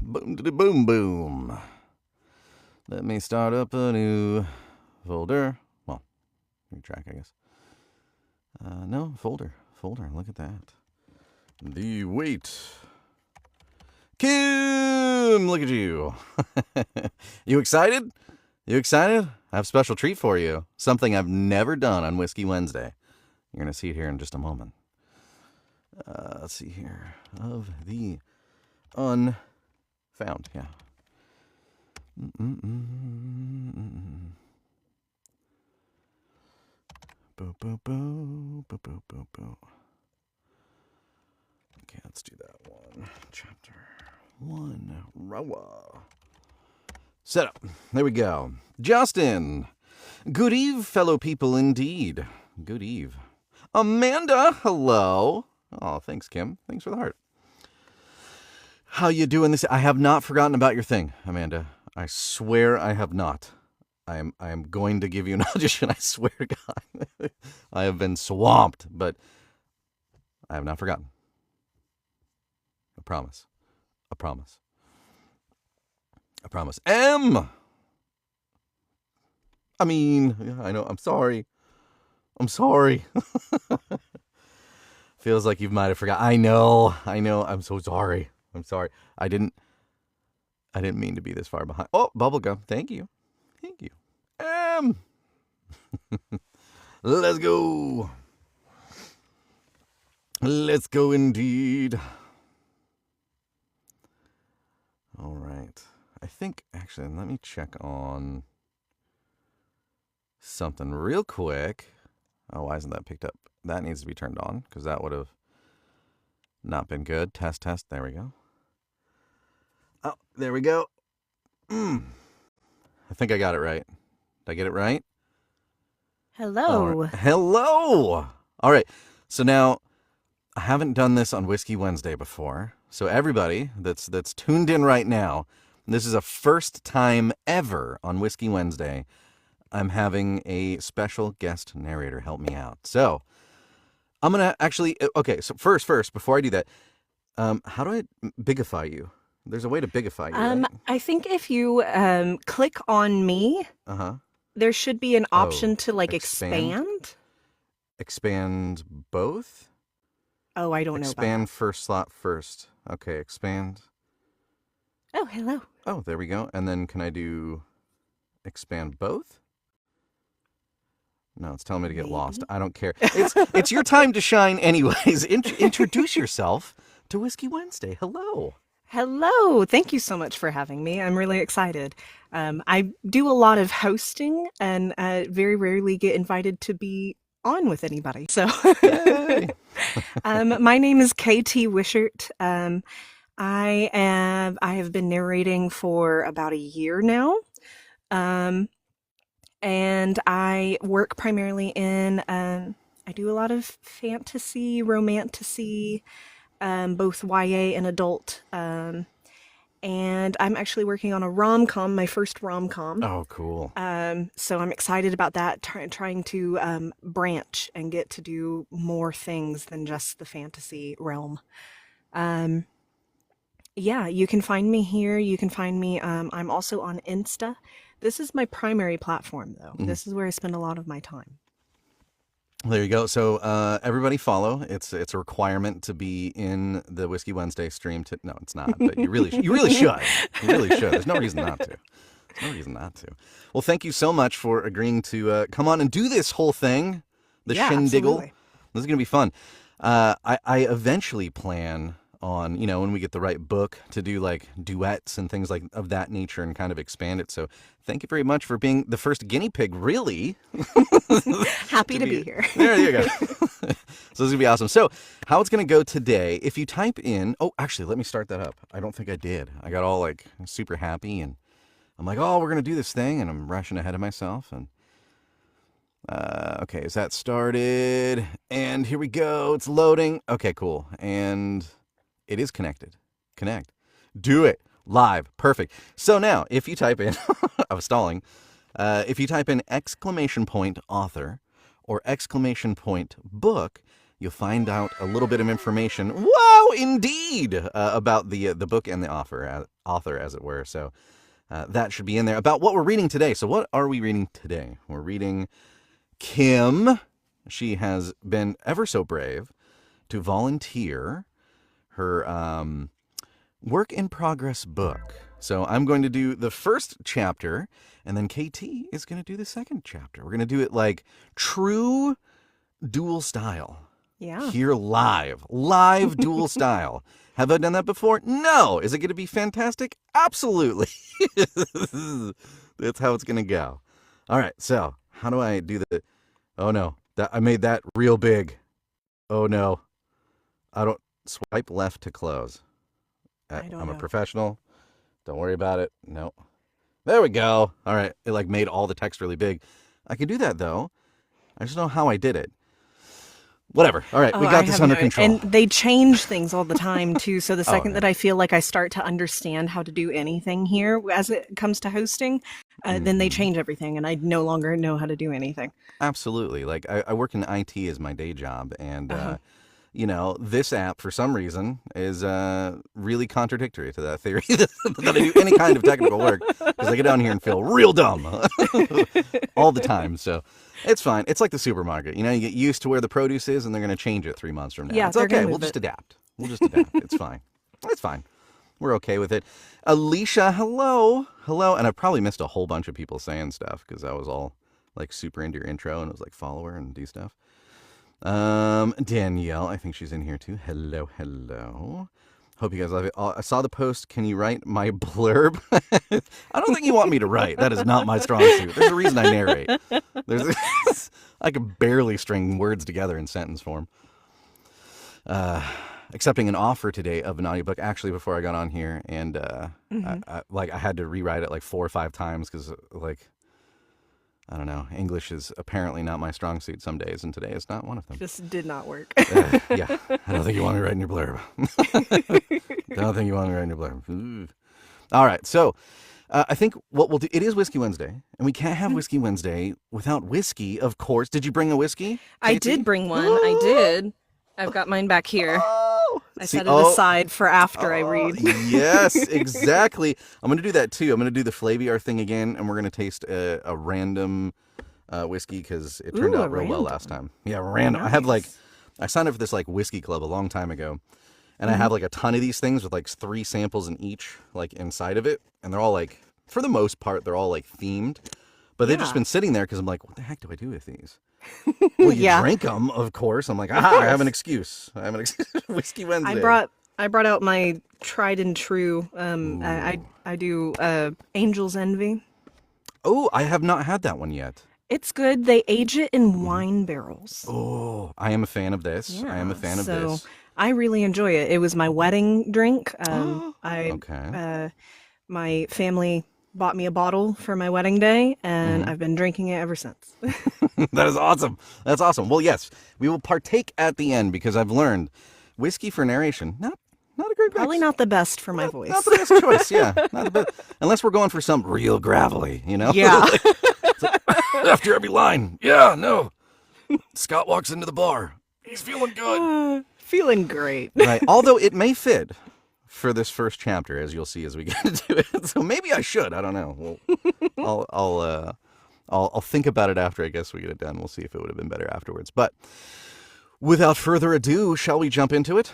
Boom, boom, boom. Let me start up a new folder. Well, new track, I guess. No, folder. Look at that. The wait. Kim, look at you. You excited? You excited? I have a special treat for you. Something I've never done on Whiskey Wednesday. You're going to see it here in just a moment. Let's see here. Of the Unfound, yeah. Boo, boo, boo, boo, boo, boo, boo. Okay, let's do that one. Chapter 1. Rawa. Set up. There we go. Justin. Good eve, fellow people, indeed. Good eve. Amanda, hello. Oh, thanks, Kim. Thanks for the heart. How you doing this? I have not forgotten about your thing, Amanda. I swear I have not. I am going to give you an audition, I swear to God. I have been swamped, but I have not forgotten. I promise. I promise. I promise. I mean, yeah, I know. I'm sorry. Feels like you might have forgot. I know. I'm so sorry. I'm sorry. I didn't mean to be this far behind. Oh, bubblegum. Thank you. Let's go. Let's go indeed. All right. I think, actually, let me check on something real quick. Oh, why isn't that picked up? That needs to be turned on, because that would have not been good. Test. There we go. Oh, there we go. I think I got it right. Did I get it right? Hello. Right. Hello. All right. So now, I haven't done this on Whiskey Wednesday before. So everybody that's tuned in right now, this is a first time ever on Whiskey Wednesday. I'm having a special guest narrator help me out. So I'm going to actually, okay, so first, before I do that, how do I bigify you? There's a way to bigify you, right? I think if you click on me, there should be an option to like expand. Expand both? Oh, I don't know about that. Expand first slot first. Okay, expand. Oh, hello. Oh, there we go. And then can I do expand both? No, it's telling me to get lost. I don't care. It's your time to shine anyways. Introduce yourself to Whiskey Wednesday. Hello. Hello. Thank you so much for having me. I'm really excited. I do a lot of hosting and very rarely get invited to be on with anybody. So my name is KT Wishert. I have been narrating for about a year now. And I work primarily in, I do a lot of fantasy, romantasy, both YA and adult. And I'm actually working on a rom-com, my first rom-com. Oh, cool. So I'm excited about that, trying to branch and get to do more things than just the fantasy realm. Yeah, you can find me here. You can find me, I'm also on Insta. This is my primary platform, though. Mm-hmm. This is where I spend a lot of my time. There you go. So everybody follow. It's a requirement to be in the Whiskey Wednesday stream. No, it's not. But you really should. You really should. There's no reason not to. Well, thank you so much for agreeing to come on and do this whole thing. The shindiggle. Absolutely. This is gonna be fun. I eventually plan on, when we get the right book, to do like duets and things like of that nature and kind of expand it. So thank you very much for being the first guinea pig, really. Happy to be here. There you go. So this is going to be awesome. So how it's going to go today, if you type in, actually, let me start that up. I don't think I did. I got all like super happy and I'm like, we're going to do this thing, and I'm rushing ahead of myself. And okay, is that started? And here we go. It's loading. Okay, cool. And it is connected. Connect. Do it. Live. Perfect. So now, if you type in, I was stalling, if you type in !author or !book, you'll find out a little bit of information. Wow, indeed, about the book and the author, as it were. So that should be in there. About what we're reading today. So what are we reading today? We're reading Kim. She has been ever so brave to volunteer her work in progress book. So I'm going to do the first chapter, and then KT is going to do the second chapter. We're going to do it like true dual style. Yeah. Here live dual style. Have I done that before? No. Is it going to be fantastic? Absolutely. That's how it's going to go. All right. So how do I do the? Oh no, I made that real big. Oh no, I don't swipe left to close. I'm a professional. Don't worry about it. No. There we go. All right. It like made all the text really big. I can do that though. I just don't know how I did it. Whatever. All right. We got this under control. And they change things all the time too. So the second that I feel like I start to understand how to do anything here as it comes to hosting, then they change everything and I no longer know how to do anything. Absolutely. Like I work in IT as my day job, and you know, this app for some reason is really contradictory to that theory that I do any kind of technical work, because I get down here and feel real dumb all the time. So it's fine. It's like the supermarket. You know, you get used to where the produce is and they're going to change it 3 months from now. Yeah, it's okay. We'll just adapt. It's fine. It's fine. We're okay with it. Alicia, hello. Hello. And I probably missed a whole bunch of people saying stuff because I was all like super into your intro and it was like follow her and do stuff. Danielle, I think she's in here too. Hello, hello. Hope you guys love it. I saw the post. Can you write my blurb? I don't think you want me to write. That is not my strong suit. There's a reason I narrate. I can barely string words together in sentence form. Accepting an offer today of an audiobook actually before I got on here, and I had to rewrite it like 4 or 5 times because like, I don't know. English is apparently not my strong suit some days, and today is not one of them. Just did not work. Yeah. I don't think you want me writing your blurb. Don't think you want me writing your blurb. All right. So I think what we'll do, it is Whiskey Wednesday, and we can't have Whiskey Wednesday without whiskey, of course. Did you bring a whiskey, I Katie? did bring one. I did. I've got mine back here. I set it aside for after I read. Yes, exactly. I'm going to do that too. I'm going to do the Flaviar thing again, and we're going to taste a random whiskey because it turned out real well last time. Yeah, random. Nice. I signed up for this like whiskey club a long time ago, and I have like a ton of these things with like 3 samples in each, like inside of it, and they're all like, for the most part, they're all like themed, but they've just been sitting there because I'm like, what the heck do I do with these? Well, you drink them, of course. I'm like, I have an excuse. Whiskey Wednesday. I brought out my tried and true. I do Angel's Envy. Oh, I have not had that one yet. It's good. They age it in wine barrels. Oh, I am a fan of this. Yeah, I am a fan of this. So I really enjoy it. It was my wedding drink. My family bought me a bottle for my wedding day, and I've been drinking it ever since. That is awesome. That's awesome. Well, yes, we will partake at the end because I've learned whiskey for narration, not a great mix. Probably not the best for my voice. Not the best choice, yeah. Not the best. Unless we're going for some real gravelly, you know? Yeah. like, after every line, Scott walks into the bar. He's feeling good. Feeling great. Right. Although it may fit for this first chapter, as you'll see as we get into it. So maybe I should. I don't know. I'll think about it after I guess we get it done. We'll see if it would have been better afterwards. But without further ado, shall we jump into it?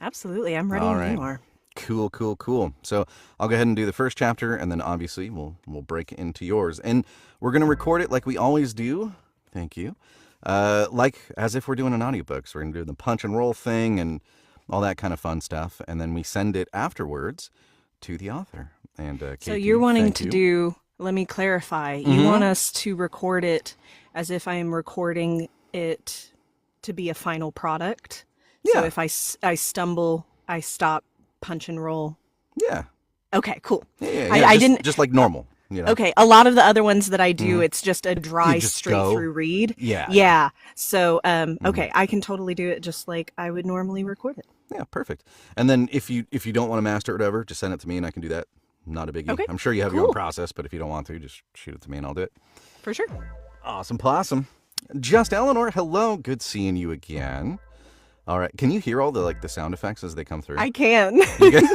Absolutely. I'm ready when you are. Cool. So I'll go ahead and do the first chapter, and then obviously we'll break into yours. And we're going to record it like we always do. Thank you. Like as if we're doing an audiobook. So we're going to do the punch and roll thing and all that kind of fun stuff. And then we send it afterwards to the author. And Katie, so you're wanting to do, let me clarify, you want us to record it as if I am recording it to be a final product? Yeah. So if I stumble, I stop, punch and roll? Yeah. Okay, cool. Yeah, I didn't just like normal. You know? Okay, a lot of the other ones that I do, it's just a dry, straight-through read. Yeah. So, okay, I can totally do it just like I would normally record it. Yeah, perfect. And then if you don't want to master it or whatever, just send it to me and I can do that. Not a biggie. Okay, I'm sure you have your own process, but if you don't want to, just shoot it to me and I'll do it. For sure. Awesome possum. Just Eleanor, hello. Good seeing you again. All right. Can you hear all the sound effects as they come through? I can. You can?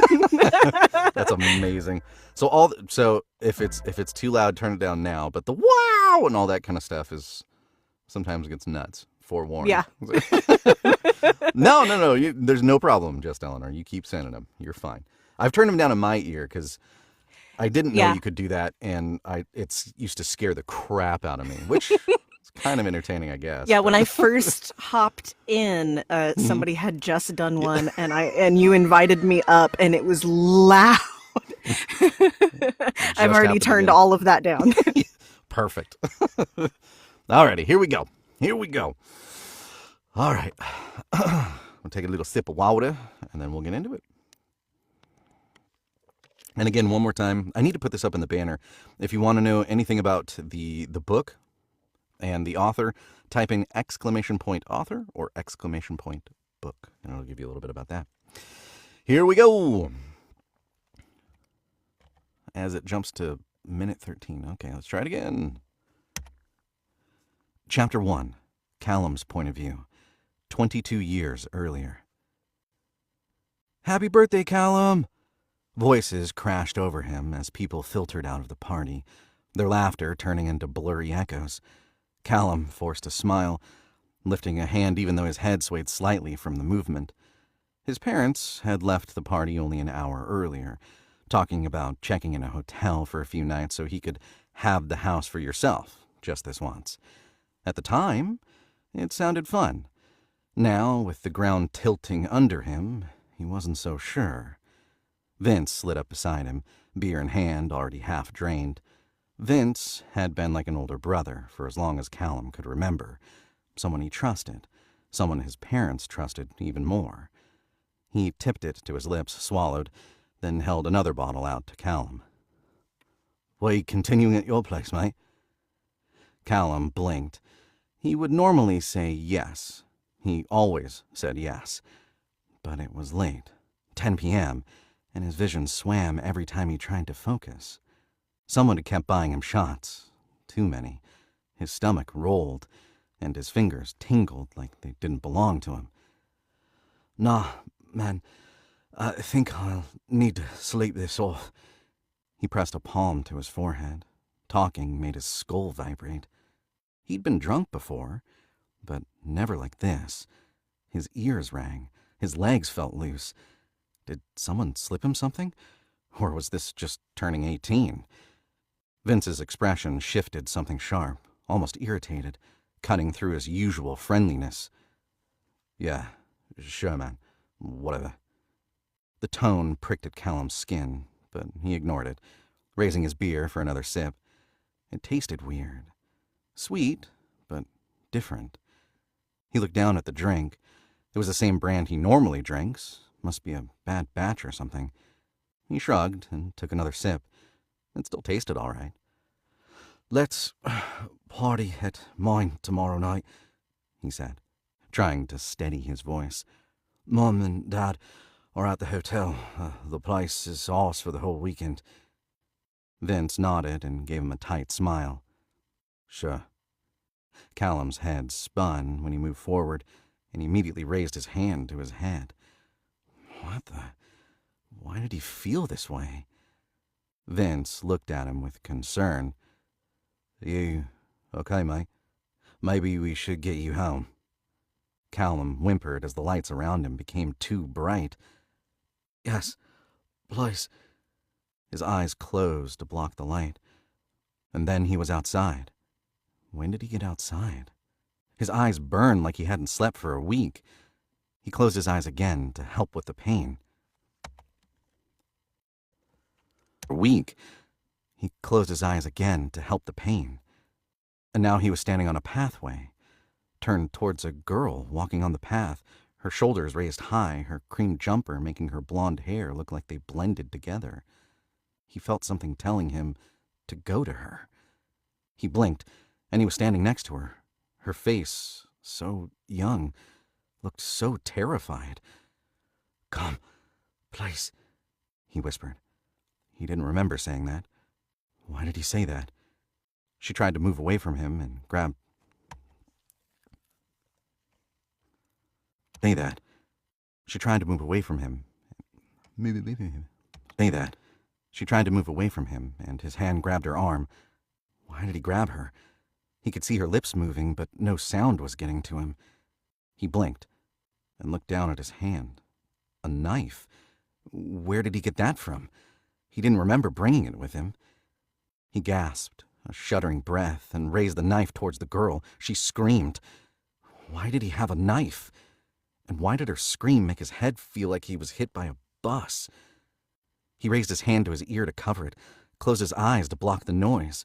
That's amazing. So if it's too loud, turn it down now. But the wow and all that kind of stuff is sometimes gets nuts. Forewarned. Yeah. No. There's no problem, just Eleanor. You keep sending them. You're fine. I've turned them down in my ear because I didn't know you could do that, and it's used to scare the crap out of me, which is kind of entertaining, I guess. Yeah, when I first hopped in, somebody had just done one, and you invited me up, and it was loud. I've already turned all of that down. Perfect. Alrighty, here we go. All right. We'll take a little sip of water, and then we'll get into it. And again, one more time, I need to put this up in the banner. If you want to know anything about the book and the author, type in !author or !book, and it'll give you a little bit about that. Here we go. As it jumps to minute 13. Okay, let's try it again. Chapter 1, Callum's point of view, 22 years earlier. Happy birthday, Callum! Voices crashed over him as people filtered out of the party, their laughter turning into blurry echoes. Callum forced a smile, lifting a hand even though his head swayed slightly from the movement. His parents had left the party only an hour earlier, talking about checking in a hotel for a few nights so he could have the house for yourself, just this once. At the time, it sounded fun. Now, with the ground tilting under him, he wasn't so sure. Vince slid up beside him, beer in hand, already half drained. Vince had been like an older brother for as long as Callum could remember. Someone he trusted. Someone his parents trusted even more. He tipped it to his lips, swallowed, then held another bottle out to Callum. "Were you continuing at your place, mate?" Callum blinked. He would normally say yes. He always said yes. But it was late, 10 p.m., and his vision swam every time he tried to focus. Someone had kept buying him shots. Too many. His stomach rolled, and his fingers tingled like they didn't belong to him. "Nah, man, I think I'll need to sleep this off." He pressed a palm to his forehead. Talking made his skull vibrate. He'd been drunk before, but never like this. His ears rang. His legs felt loose. Did someone slip him something? Or was this just turning 18? Vince's expression shifted something sharp, almost irritated, cutting through his usual friendliness. "Yeah, sure, man. Whatever." The tone pricked at Callum's skin, but he ignored it, raising his beer for another sip. It tasted weird. Sweet, but different. He looked down at the drink. It was the same brand he normally drinks. Must be a bad batch or something. He shrugged and took another sip. It still tasted all right. "Let's party at mine tomorrow night," he said, trying to steady his voice. "Mum and Dad are at the hotel. The place is ours for the whole weekend." Vince nodded and gave him a tight smile. "Sure." Callum's head spun when he moved forward, and he immediately raised his hand to his head. Why did he feel this way? Vince looked at him with concern. "You okay, mate? Maybe we should get you home." Callum whimpered as the lights around him became too bright. "Yes, please." His eyes closed to block the light. And then he was outside. When did he get outside? His eyes burned like he hadn't slept for a week. He closed his eyes again to help with the pain. For a week, he closed his eyes again to help the pain. And now he was standing on a pathway, turned towards a girl walking on the path, her shoulders raised high, her cream jumper making her blonde hair look like they blended together. He felt something telling him to go to her. He blinked, and he was standing next to her. Her face, so young, looked so terrified. "Come, please," he whispered. He didn't remember saying that. Why did he say that? She tried to move away from him and grabbed... Say that. She tried to move away from him. Say that. She tried to move away from him, and his hand grabbed her arm. Why did he grab her? He could see her lips moving, but no sound was getting to him. He blinked and looked down at his hand. A knife. Where did he get that from? He didn't remember bringing it with him. He gasped, a shuddering breath, and raised the knife towards the girl. She screamed. Why did he have a knife? And why did her scream make his head feel like he was hit by a bus? He raised his hand to his ear to cover it, closed his eyes to block the noise.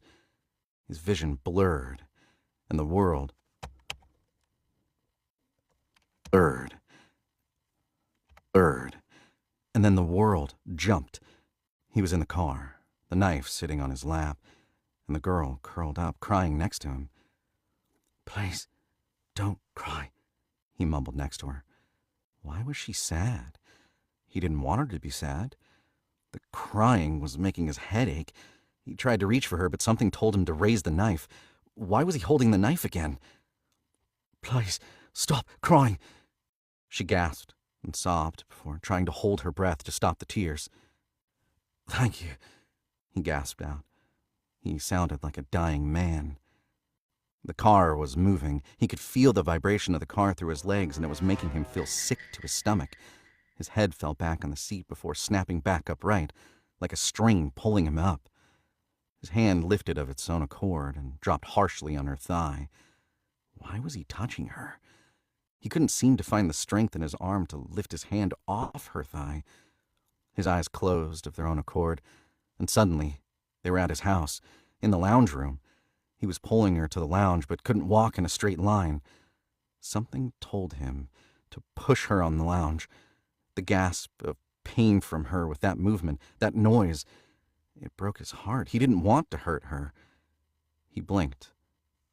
His vision blurred, and the world blurred. And then the world jumped. He was in the car, the knife sitting on his lap, and the girl curled up, crying next to him. "Please, don't cry," he mumbled next to her. Why was she sad? He didn't want her to be sad. The crying was making his head ache. He tried to reach for her, but something told him to raise the knife. Why was he holding the knife again? "Please, stop crying," she gasped and sobbed before trying to hold her breath to stop the tears. "Thank you," he gasped out. He sounded like a dying man. The car was moving. He could feel the vibration of the car through his legs, and it was making him feel sick to his stomach. His head fell back on the seat before snapping back upright, like a string pulling him up. His hand lifted of its own accord and dropped harshly on her thigh. Why was he touching her? He couldn't seem to find the strength in his arm to lift his hand off her thigh. His eyes closed of their own accord, and suddenly they were at his house, in the lounge room. He was pulling her to the lounge, but couldn't walk in a straight line. Something told him to push her on the lounge. The gasp of pain from her with that movement, that noise, it broke his heart. He didn't want to hurt her. He blinked,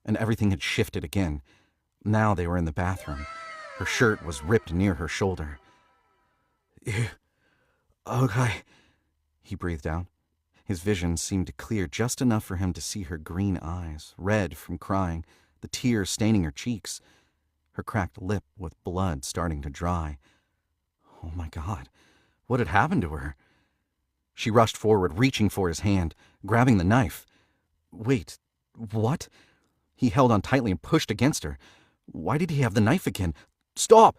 and everything had shifted again. Now they were in the bathroom. Her shirt was ripped near her shoulder. "You okay?" he breathed out. His vision seemed to clear just enough for him to see her green eyes, red from crying, the tears staining her cheeks, her cracked lip with blood starting to dry. Oh my God, what had happened to her? She rushed forward, reaching for his hand, grabbing the knife. Wait, what? He held on tightly and pushed against her. Why did he have the knife again? "Stop!"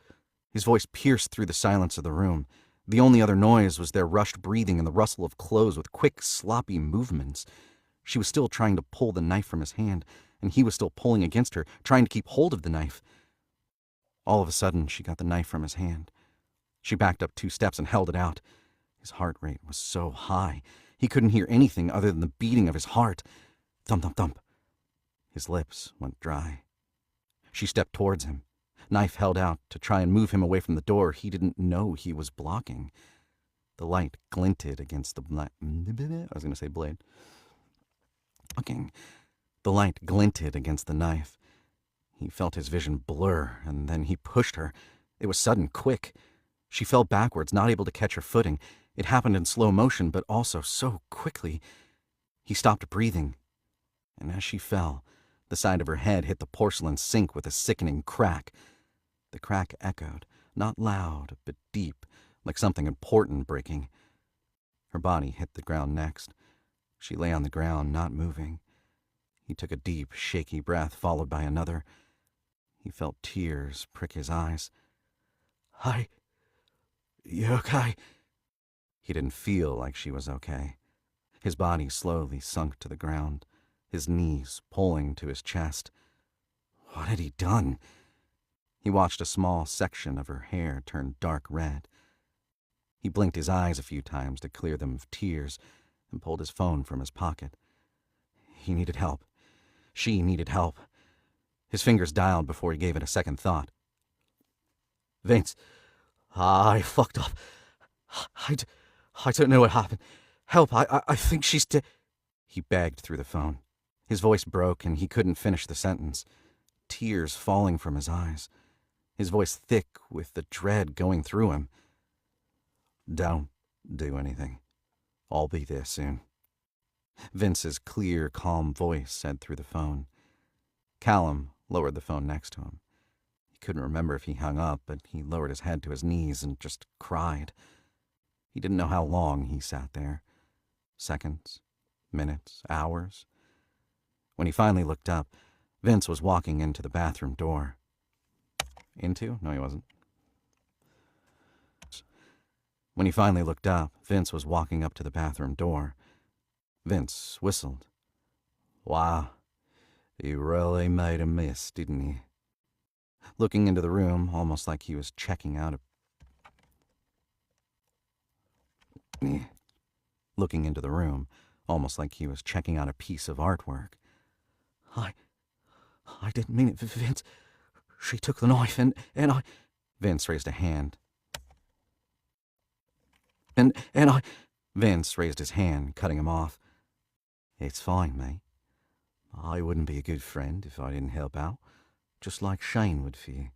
His voice pierced through the silence of the room. The only other noise was their rushed breathing and the rustle of clothes with quick, sloppy movements. She was still trying to pull the knife from his hand, and he was still pulling against her, trying to keep hold of the knife. All of a sudden, she got the knife from his hand. She backed up 2 steps and held it out. His heart rate was so high, he couldn't hear anything other than the beating of his heart. Thump, thump, thump. His lips went dry. She stepped towards him, knife held out to try and move him away from the door he didn't know he was blocking. The light glinted against the blade. The light glinted against the knife. He felt his vision blur, and then he pushed her. It was sudden, quick. She fell backwards, not able to catch her footing. It happened in slow motion, but also so quickly. He stopped breathing, and as she fell, the side of her head hit the porcelain sink with a sickening crack. The crack echoed, not loud, but deep, like something important breaking. Her body hit the ground next. She lay on the ground, not moving. He took a deep, shaky breath, followed by another. He felt tears prick his eyes. "Hi, you okay?" He didn't feel like she was okay. His body slowly sunk to the ground, his knees pulling to his chest. What had he done? He watched a small section of her hair turn dark red. He blinked his eyes a few times to clear them of tears and pulled his phone from his pocket. He needed help. She needed help. His fingers dialed before he gave it a second thought. "Vince, I fucked up. I don't know what happened. Help, I think she's dead." He begged through the phone. His voice broke and he couldn't finish the sentence. Tears falling from his eyes. His voice thick with the dread going through him. "Don't do anything. I'll be there soon," Vince's clear, calm voice said through the phone. Callum lowered the phone next to him. He couldn't remember if he hung up, but he lowered his head to his knees and just cried. He didn't know how long he sat there. Seconds, minutes, hours. When he finally looked up, Vince was walking into the bathroom door. Into? No, he wasn't. When he finally looked up, Vince was walking up to the bathroom door. Vince whistled. Wow, you really made a miss, didn't you? Looking into the room, almost like he was checking out Looking into the room, almost like he was checking out a piece of artwork. I didn't mean it, Vince. She took the knife and I... Vince raised a hand. And I... Vince raised his hand, cutting him off. It's fine, mate. I wouldn't be a good friend if I didn't help out, just like Shane would for you.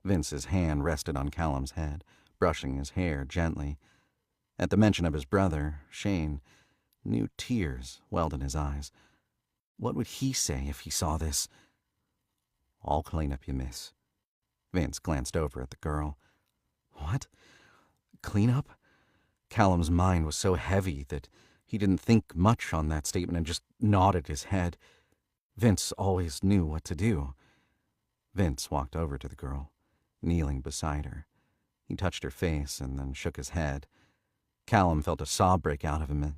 Vince's hand rested on Callum's head, brushing his hair gently. At the mention of his brother, Shane, new tears welled in his eyes. What would he say if he saw this? I'll clean up your mess. Vince glanced over at the girl. What? Clean up? Callum's mind was so heavy that he didn't think much on that statement and just nodded his head. Vince always knew what to do. Vince walked over to the girl, kneeling beside her. He touched her face and then shook his head. Callum felt a sob break out of him and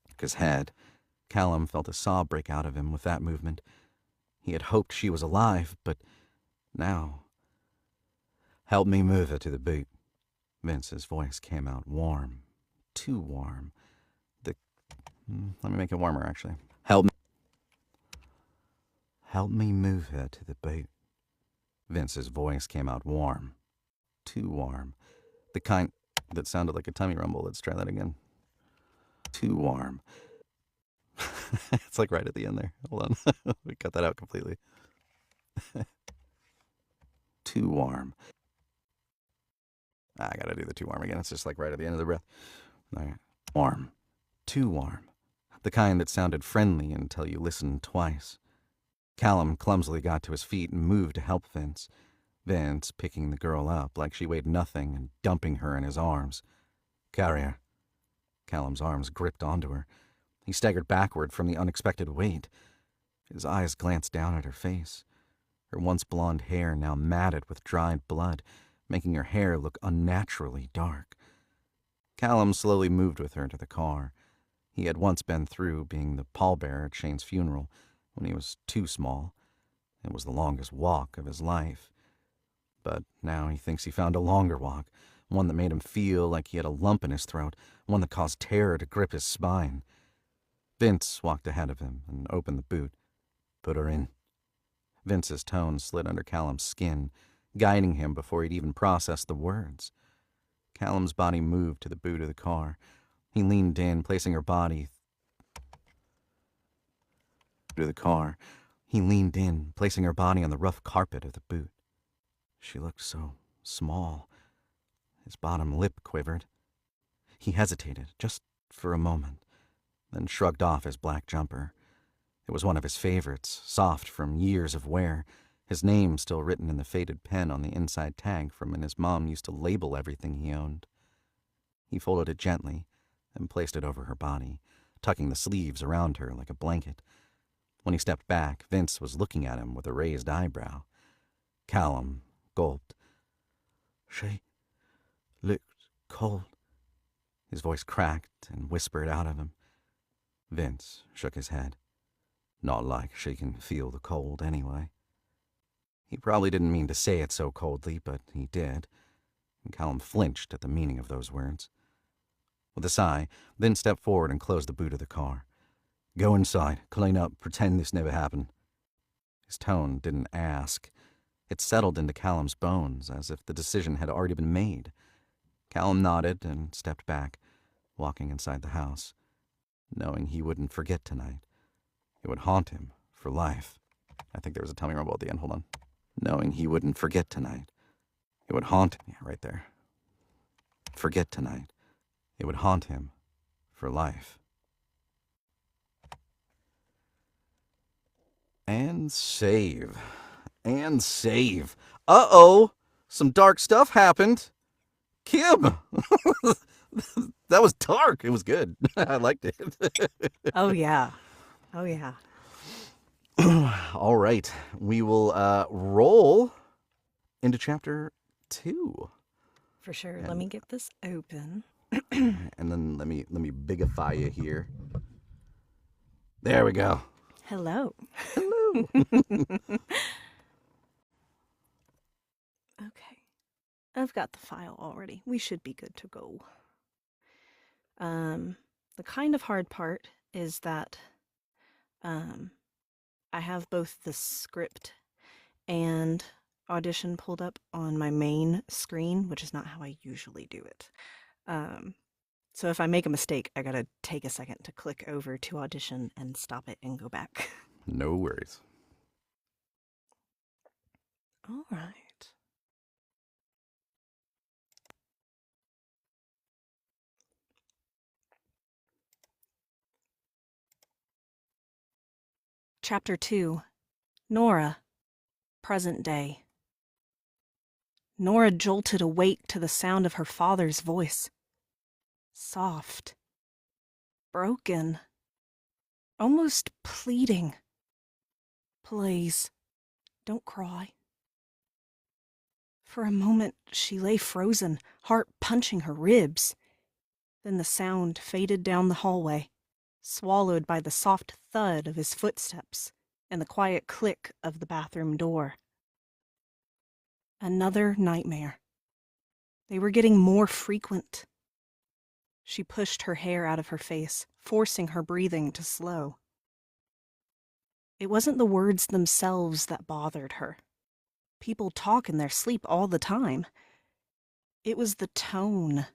shook his head. Callum felt a sob break out of him with that movement. He had hoped she was alive, but now... Help me move her to the boot. Vince's voice came out warm. Too warm. Let me make it warmer, actually. Help me move her to the boot. Vince's voice came out warm. Too warm. The kind that sounded like a tummy rumble. Let's try that again. Too warm. It's like right at the end there. Hold on. We cut that out completely. Too warm. I gotta do the too warm again. It's just like right at the end of the breath. All right. Warm. Too warm. The kind that sounded friendly until you listened twice. Callum clumsily got to his feet and moved to help Vince. Vince picking the girl up like she weighed nothing and dumping her in his arms. Carry her. Callum's arms gripped onto her. He staggered backward from the unexpected weight. His eyes glanced down at her face. Her once blonde hair now matted with dried blood, making her hair look unnaturally dark. Callum slowly moved with her to the car. He had once been through being the pallbearer at Shane's funeral when he was too small. It was the longest walk of his life. But now he thinks he found a longer walk, one that made him feel like he had a lump in his throat, one that caused terror to grip his spine. Vince walked ahead of him and opened the boot. Put her in. Vince's tone slid under Callum's skin, guiding him before he'd even processed the words. Callum's body moved to the boot of the car. He leaned in, placing her body through the car. He leaned in, placing her body on the rough carpet of the boot. She looked so small. His bottom lip quivered. He hesitated, just for a moment, then shrugged off his black jumper. It was one of his favorites, soft from years of wear, his name still written in the faded pen on the inside tag from when his mom used to label everything he owned. He folded it gently and placed it over her body, tucking the sleeves around her like a blanket. When he stepped back, Vince was looking at him with a raised eyebrow. Callum gulped. She looked cold. His voice cracked and whispered out of him. Vince shook his head. Not like she can feel the cold anyway. He probably didn't mean to say it so coldly, but he did, and Callum flinched at the meaning of those words. With a sigh, Vince stepped forward and closed the boot of the car. Go inside, clean up, pretend this never happened. His tone didn't ask. It settled into Callum's bones, as if the decision had already been made. Callum nodded and stepped back, walking inside the house, knowing he wouldn't forget tonight. It would haunt him for life. I think there was a tummy rumble at the end. Hold on. Knowing he wouldn't forget tonight. It would haunt him. Yeah, right there. Forget tonight. It would haunt him for life. And save. And save. Uh-oh. Some dark stuff happened. Kim. That was dark. It was good. I liked it. Oh, yeah. Oh, yeah. All right. We will roll into chapter 2. For sure. Let me get this open. And then let me bigify you here. There we go. Hello. Hello. Okay. I've got the file already. We should be good to go. The kind of hard part is that I have both the script and Audition pulled up on my main screen, which is not how I usually do it. So if I make a mistake, I gotta take a second to click over to Audition and stop it and go back. No worries. All right. Chapter 2. Nora. Present day. Nora jolted awake to the sound of her father's voice. Soft. Broken. Almost pleading. Please, don't cry. For a moment, she lay frozen, heart punching her ribs. Then the sound faded down the hallway, swallowed by the soft thud of his footsteps and the quiet click of the bathroom door. Another nightmare. They were getting more frequent. She pushed her hair out of her face, forcing her breathing to slow. It wasn't the words themselves that bothered her. People talk in their sleep all the time. It was the tone.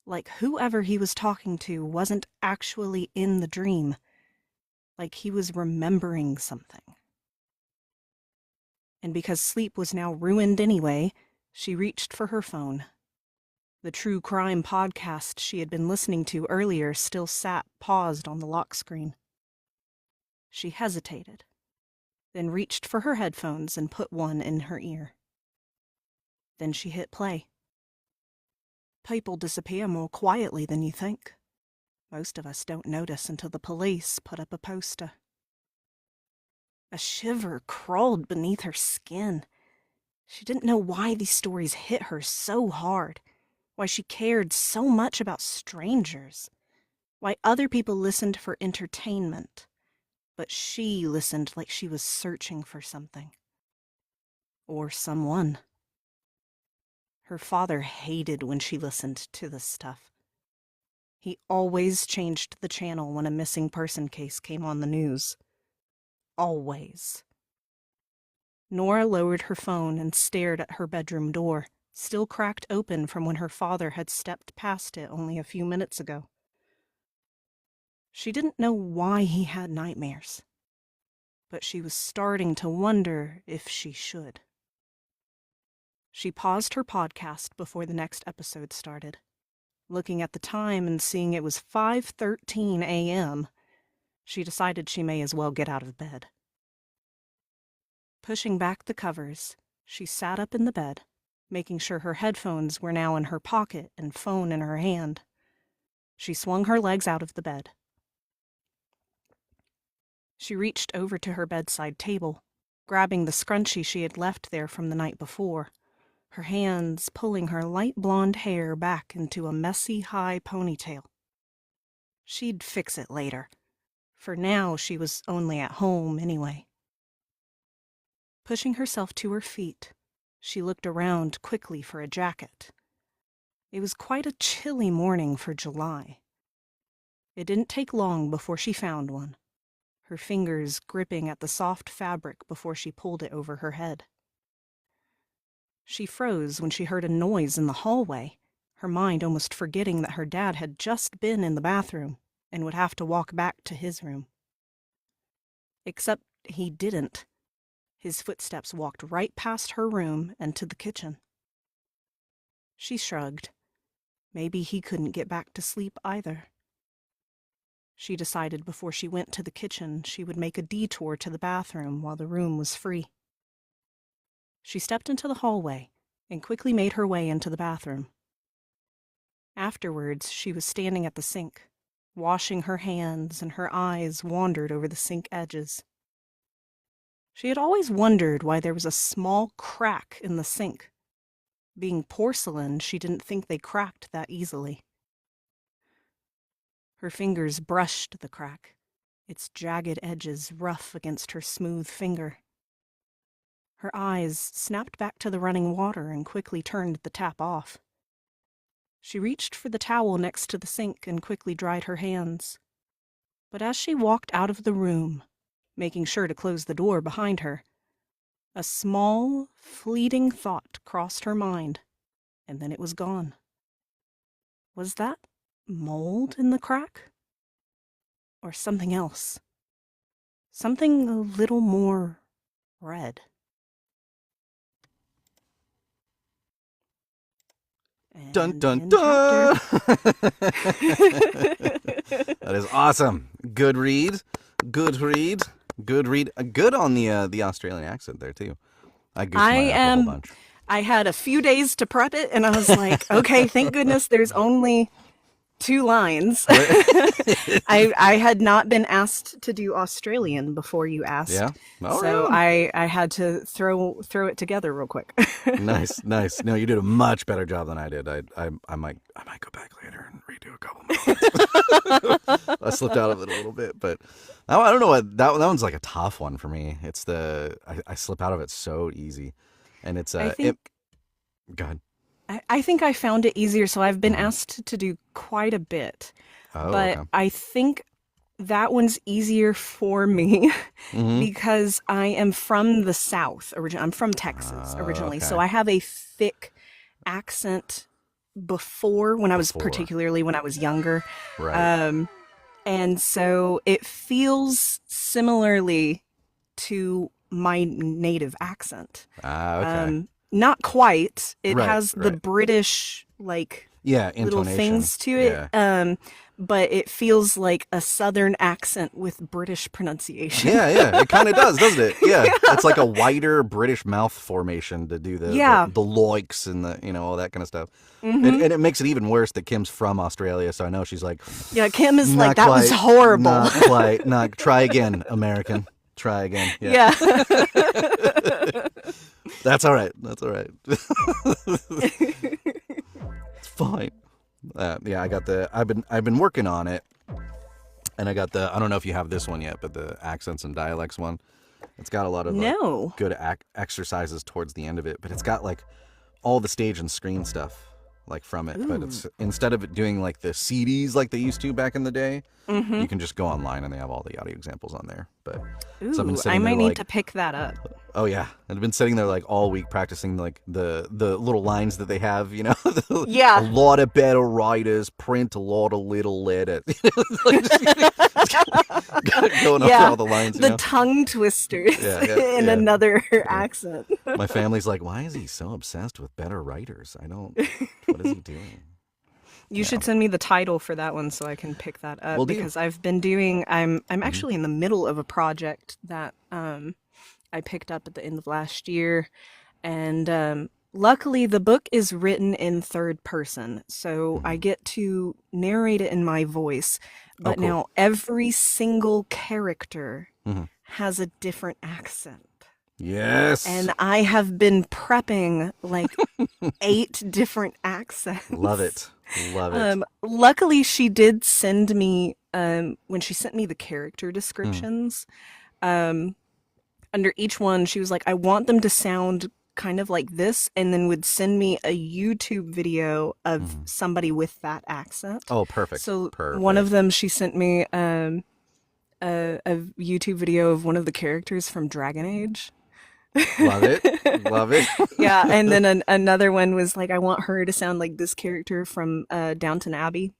Like whoever he was talking to wasn't actually in the dream. Like he was remembering something. And because sleep was now ruined anyway, she reached for her phone. The true crime podcast she had been listening to earlier still sat paused on the lock screen. She hesitated, then reached for her headphones and put one in her ear. Then she hit play. People disappear more quietly than you think. Most of us don't notice until the police put up a poster. A shiver crawled beneath her skin. She didn't know why these stories hit her so hard, why she cared so much about strangers, why other people listened for entertainment, but she listened like she was searching for something. Or someone. Her father hated when she listened to this stuff. He always changed the channel when a missing person case came on the news. Always. Nora lowered her phone and stared at her bedroom door, still cracked open from when her father had stepped past it only a few minutes ago. She didn't know why he had nightmares, but she was starting to wonder if she should. She paused her podcast before the next episode started. Looking at the time and seeing it was 5:13 a.m., she decided she may as well get out of bed. Pushing back the covers, she sat up in the bed, making sure her headphones were now in her pocket and phone in her hand. She swung her legs out of the bed. She reached over to her bedside table, grabbing the scrunchie she had left there from the night before, her hands pulling her light blonde hair back into a messy high ponytail. She'd fix it later. For now, she was only at home anyway. Pushing herself to her feet, she looked around quickly for a jacket. It was quite a chilly morning for July. It didn't take long before she found one, her fingers gripping at the soft fabric before she pulled it over her head. She froze when she heard a noise in the hallway, her mind almost forgetting that her dad had just been in the bathroom and would have to walk back to his room. Except he didn't. His footsteps walked right past her room and to the kitchen. She shrugged. Maybe he couldn't get back to sleep either. She decided before she went to the kitchen she would make a detour to the bathroom while the room was free. She stepped into the hallway and quickly made her way into the bathroom. Afterwards, she was standing at the sink, washing her hands, and her eyes wandered over the sink edges. She had always wondered why there was a small crack in the sink. Being porcelain, she didn't think they cracked that easily. Her fingers brushed the crack, its jagged edges rough against her smooth finger. Her eyes snapped back to the running water and quickly turned the tap off. She reached for the towel next to the sink and quickly dried her hands. But as she walked out of the room, making sure to close the door behind her, a small, fleeting thought crossed her mind, and then it was gone. Was that mold in the crack? Or something else? Something a little more red. Dun dun dun! That is awesome. Good read. Good read. Good read. Good on the Australian accent there too. I goofed my up a whole bunch. I had a few days to prep it, and I was like, okay, thank goodness there's only 2 lines. I had not been asked to do Australian before you asked. Yeah. So I had to throw it together real quick. Nice. No, you did a much better job than I did. I might go back later and redo a couple more. I slipped out of it a little bit, but I don't know what that one's like a tough one for me. It's I slip out of it so easy, and it's I think, go ahead. I think I found it easier, so I've been asked to do quite a bit. But Okay. I think that one's easier for me because I am from the South originally. I'm from Texas originally, so okay. I have a thick accent particularly when I was younger. Right. And so it feels similarly to my native accent. Okay. Not quite. It Right, has the right. British, Yeah, little intonation. things to it. Yeah. But it feels like a Southern accent with British pronunciation. Yeah, it kind of does, doesn't it? Yeah, it's like a wider British mouth formation to do the loiks and the all that kind of stuff, and it makes it even worse that Kim's from Australia, so I know she's like, Yeah, Kim is not like, that was quite, horrible. not quite, not try again, American, try again. Yeah, that's all right. It's fine. Yeah, I've been working on it, and I got I don't know if you have this one yet, but the accents and dialects one. It's got a lot of No. good exercises towards the end of it, but it's got like all the stage and screen stuff like from it. But it's instead of it doing like the CDs like they used to back in the day, you can just go online and they have all the audio examples on there. But so I've been Ooh, sitting I might there, need like, to pick that up. oh yeah, I've been sitting there like all week practicing like the little lines that they have, Yeah. A lot of better writers print a lot of little letters. Like, going over all the lines. The tongue twisters in another accent. My family's like, why is he so obsessed with better writers? What is he doing? You should send me the title for that one so I can pick that up. Will do. Because I've been doing, I'm actually in the middle of a project that I picked up at the end of last year. And luckily the book is written in third person. So I get to narrate it in my voice. But cool. now every single character has a different accent. Yes. And I have been prepping like 8 different accents. Love it. Luckily, she did send me, when she sent me the character descriptions, under each one, she was like, I want them to sound kind of like this, and then would send me a YouTube video of somebody with that accent. Oh, perfect. So perfect. One of them, she sent me a YouTube video of one of the characters from Dragon Age. Love it. Yeah, and then another one was like, I want her to sound like this character from Downton Abbey.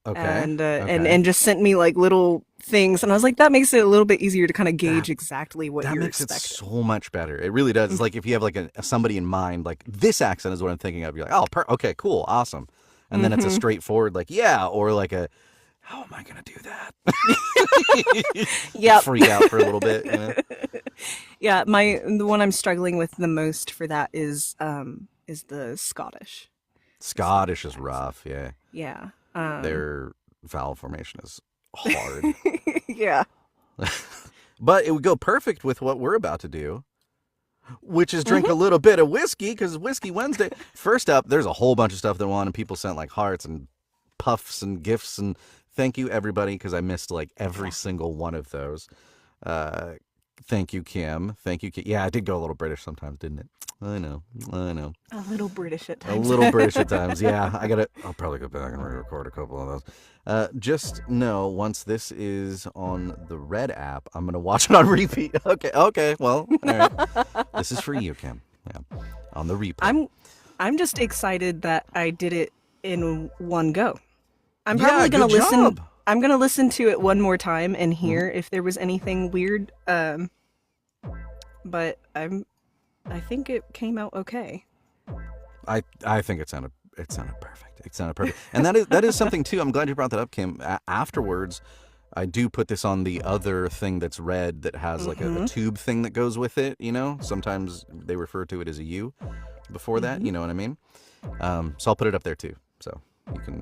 Okay. And just sent me like little things, and I was like, that makes it a little bit easier to kind of gauge exactly what you're expecting. That makes it so much better. It really does. It's like if you have like somebody in mind, like this accent is what I'm thinking of. You're like, oh, okay, cool, awesome. And then it's a straightforward like, yeah, or like how am I going to do that? Yep. Freak out for a little bit, you know? Yeah, the one I'm struggling with the most for that is the Scottish. Scottish is rough, yeah. Yeah. Their vowel formation is hard. Yeah. But it would go perfect with what we're about to do, which is drink a little bit of whiskey, because Whiskey Wednesday. First up, there's a whole bunch of stuff that won, and people sent like hearts and puffs and gifts, and thank you everybody, because I missed like every single one of those. Thank you, Kim. Thank you, Kim. Yeah, I did go a little British sometimes, didn't it? I know. A little British at times. A little British at times, yeah. I'll probably go back and re-record a couple of those. Just know, once this is on the Red app, I'm going to watch it on repeat. Okay, well, all right. This is for you, Kim. Yeah, on the replay. I'm just excited that I did it in one go. I'm probably going to listen. I'm going to listen to it one more time and hear if there was anything weird. But I think it came out okay. I think it sounded perfect. It sounded perfect. And that is something too. I'm glad you brought that up, Kim. Afterwards, I do put this on the other thing that's red that has like a tube thing that goes with it, you know? Sometimes they refer to it as a U before that, you know what I mean? So I'll put it up there too. So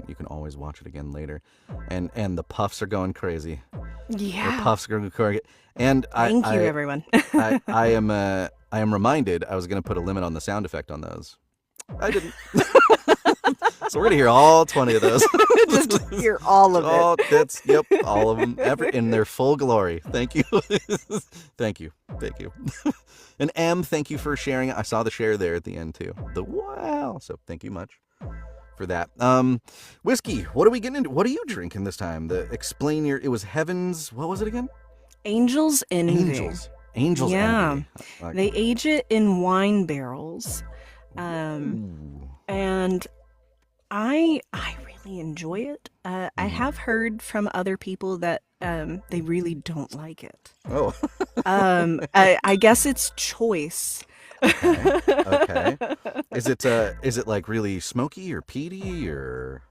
you can always watch it again later. And the puffs are going crazy. Yeah. The puffs are going crazy. And Thank you, everyone. I am reminded I was going to put a limit on the sound effect on those. I didn't. So we're going to hear all 20 of those. Just hear all of it. Yep, all of them. In their full glory. Thank you. Thank you. And M, thank you for sharing. I saw the share there at the end too. Wow. So thank you much for that. Whiskey, what are we getting into? What are you drinking this time? It was Heaven's, what was it again? Angel's Envy. Angel's yeah. Envy. Okay. They age it in wine barrels. And I really enjoy it. I have heard from other people that they really don't like it. Oh. I guess it's choice. Okay. Is it like really smoky or peaty or?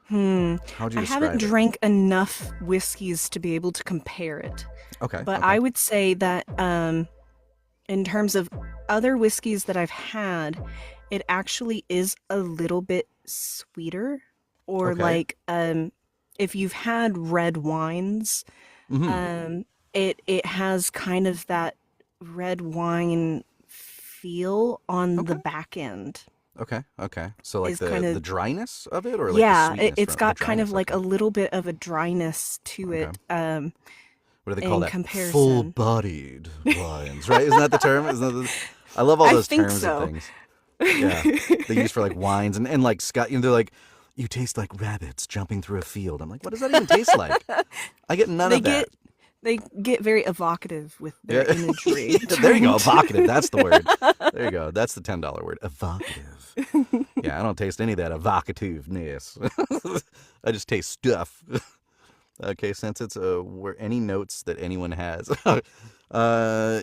How'd you describe I haven't drank enough whiskeys to be able to compare it. Okay. But I would say that in terms of other whiskeys that I've had, it actually is a little bit sweeter. Or like if you've had red wines, it has kind of that red wine feel on the back end. Okay. So like the dryness of it, or like the sweetness it's got kind of like a little bit of a dryness to it. What do they call that? Comparison. Full-bodied wines, right? Isn't that the term? I love all those terms and things. Yeah, they use for like wines and like Scott. You know, they're like, you taste like rabbits jumping through a field. I'm like, what does that even taste like? I get none of that. They get very evocative with their imagery. There you go, evocative. That's the word. There you go. That's the $10 word, evocative. Yeah, I don't taste any of that evocativeness. I just taste stuff. Okay, since it's any notes that anyone has.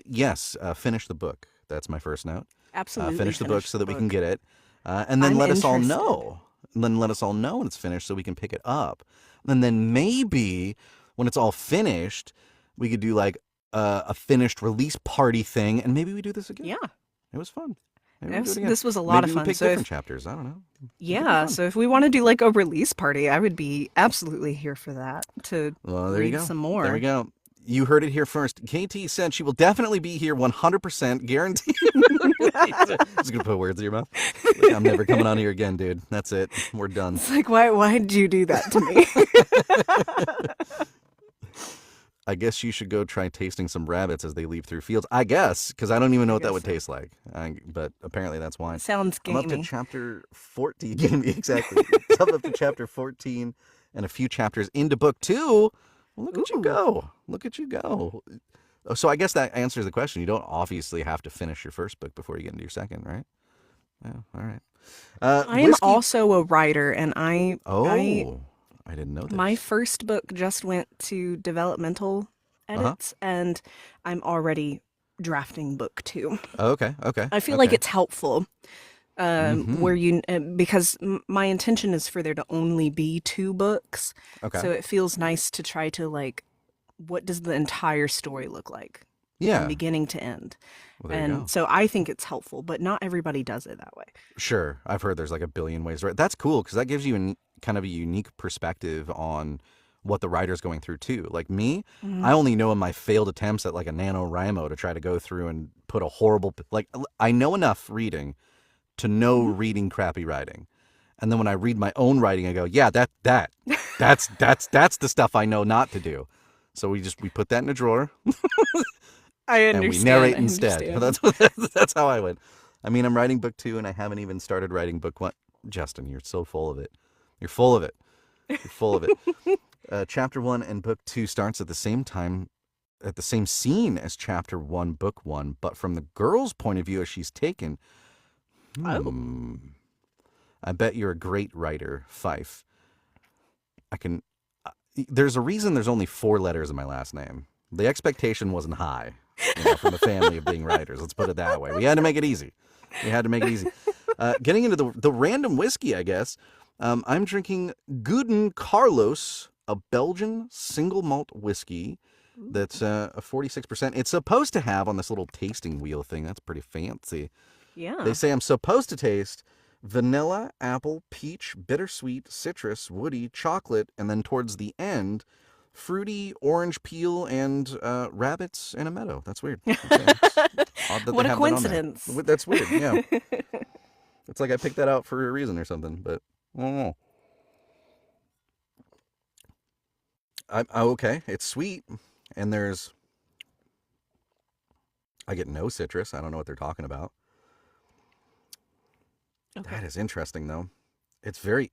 Yes, finish the book. That's my first note. Absolutely. Finish the book so that we can get it. And then let us all know. And then let us all know when it's finished so we can pick it up. And then maybe when it's all finished, we could do like a finished release party thing. And maybe we do this again. Yeah. It was fun. This was a lot of fun. Maybe we pick different chapters. I don't know. Yeah, so if we want to do like a release party, I would be absolutely here for that to read some more. There we go. You heard it here first. KT said she will definitely be here 100% guaranteed. Just going to put words in your mouth. Like, I'm never coming on here again, dude. That's it. We're done. It's like, why did you do that to me? I guess you should go try tasting some rabbits as they leap through fields. I guess, because I don't even know what that would taste like. But apparently that's wine. Sounds gamey. I'm up to chapter 14. Gamey, exactly. I'm up to chapter 14 and a few chapters into book 2. Well, look at you go. Look at you go. So I guess that answers the question. You don't obviously have to finish your first book before you get into your second, right? Yeah, all right. I am also a writer, and I didn't know that. My first book just went to developmental edits, and I'm already drafting book 2. Okay. I feel like it's helpful where you because my intention is for there to only be 2 books, Okay. so it feels nice to try to like, what does the entire story look like from Yeah. beginning to end? Well, there you And go. so I think it's helpful, but not everybody does it that way. Sure. I've heard there's like a billion ways to write. That's cool because that gives you kind of a unique perspective on what the writer's going through too. Like me, I only know in my failed attempts at like a NaNoWriMo to try to go through and put a horrible, like I know enough reading to know reading crappy writing. And then when I read my own writing, I go, yeah, that's the stuff I know not to do. So we put that in a drawer I and we understand. narrate I instead. understand. That's how I went. I mean, I'm writing book 2 and I haven't even started writing book 1. Justin, you're so full of it. You're full of it. You're full of it. Chapter 1 and book 2 starts at the same time, at the same scene as chapter 1, book 1, but from the girl's point of view as she's taken. I bet you're a great writer, Fife. There's a reason there's only 4 letters in my last name. The expectation wasn't high, from the family of being writers. Let's put it that way. We had to make it easy. Getting into the random whiskey, I guess. I'm drinking Guden Carlos, a Belgian single malt whiskey that's a 46%. It's supposed to have on this little tasting wheel thing. That's pretty fancy. Yeah. They say I'm supposed to taste vanilla, apple, peach, bittersweet, citrus, woody, chocolate, and then towards the end, fruity, orange peel, and rabbits in a meadow. That's weird. It's odd that What they a have that on there. coincidence. That's weird, yeah. It's like I picked that out for a reason or something, but I don't know. Okay, it's sweet, and I get no citrus. I don't know what they're talking about. Okay. That is interesting, though. It's like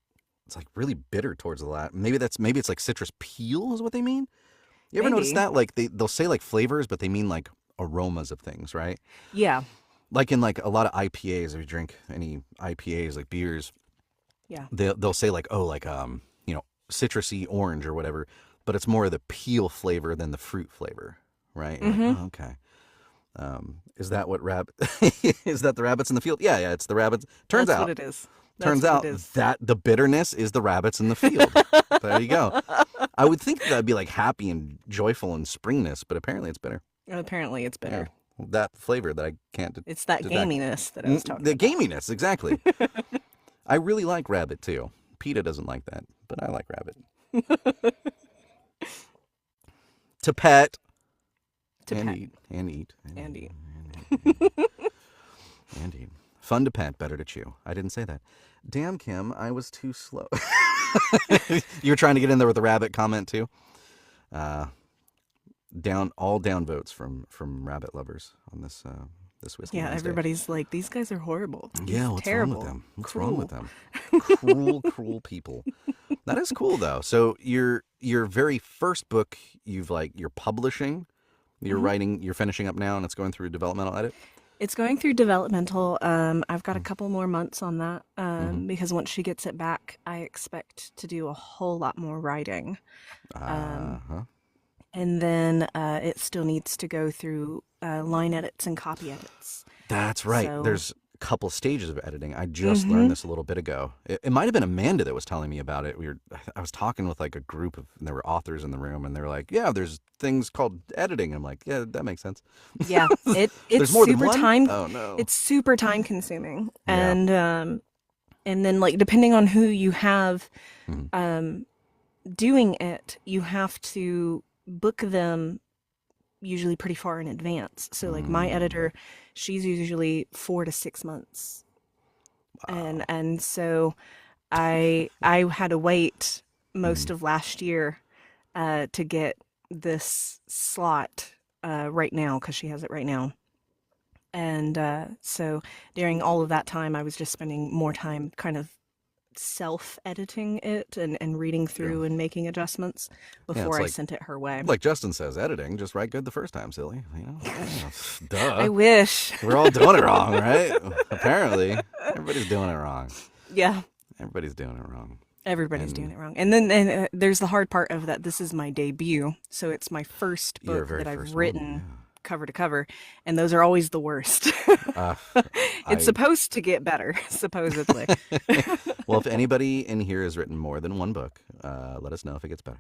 really bitter towards the last. Maybe it's like citrus peel is what they mean. You ever notice Maybe. that? Like they'll say like flavors, but they mean like aromas of things, right? Yeah. Like in like a lot of IPAs, if you drink any IPAs, like beers, Yeah. they'll say like, oh, like citrusy orange or whatever, but it's more of the peel flavor than the fruit flavor, right? Like, oh, okay. Is that what is that the rabbits in the field? Yeah, it's the rabbits. That's what it is. Turns out that the bitterness is the rabbits in the field. There you go. I would think that'd be like happy and joyful and springness, but apparently it's bitter. Apparently it's bitter. Yeah. That flavor that I can't. It's that gaminess that I was talking The about. gaminess, exactly. I really like rabbit too. PETA doesn't like that, but I like rabbit. To pet. And pet. eat. And eat. And eat. And eat. Fun to pet, better to chew. I didn't say that. Damn, Kim, I was too slow. You were trying to get in there with the rabbit comment too? Down votes from rabbit lovers on this whiskey. Yeah, Wednesday. everybody's like, these guys are horrible. Yeah, what's terrible. wrong with them? What's Cruel. wrong with them? Cruel people. That is cool though. So your very first book, you're publishing, you're writing, you're finishing up now, and it's going through developmental edit. It's going through developmental. I've got a couple more months on that because once she gets it back, I expect to do a whole lot more writing. And then it still needs to go through line edits and copy edits. That's right. So- There's a couple of stages of editing. I just learned this a little bit ago. It might have been Amanda that was telling me about it. I was talking with like a group of, and there were authors in the room, and they were like, "Yeah, there's things called editing." I'm like, "Yeah, that makes sense." Yeah, it's There's more than super one? time. Oh no. It's super time consuming, Yeah. and then like depending on who you have Mhm. doing it, you have to book them usually pretty far in advance. So like my editor, she's usually 4 to 6 months, and so I had to wait most of last year to get this slot right now because she has it right now. And so during all of that time, I was just spending more time kind of self-editing it and reading through and making adjustments before I like- sent it her way. Like Justin says, editing, just write good the first time, silly. Yeah, duh. I wish. We're all doing it wrong, right? Apparently. Everybody's doing it wrong. Yeah. Everybody's doing it wrong. Everybody's doing it wrong. And then there's the hard part of that. This is my debut. So it's my first Your book very that first I've one, written cover to cover, and those are always the worst. Uh, It's I supposed to get better, supposedly. well, if anybody in here has written more than one book, let us know if it gets better,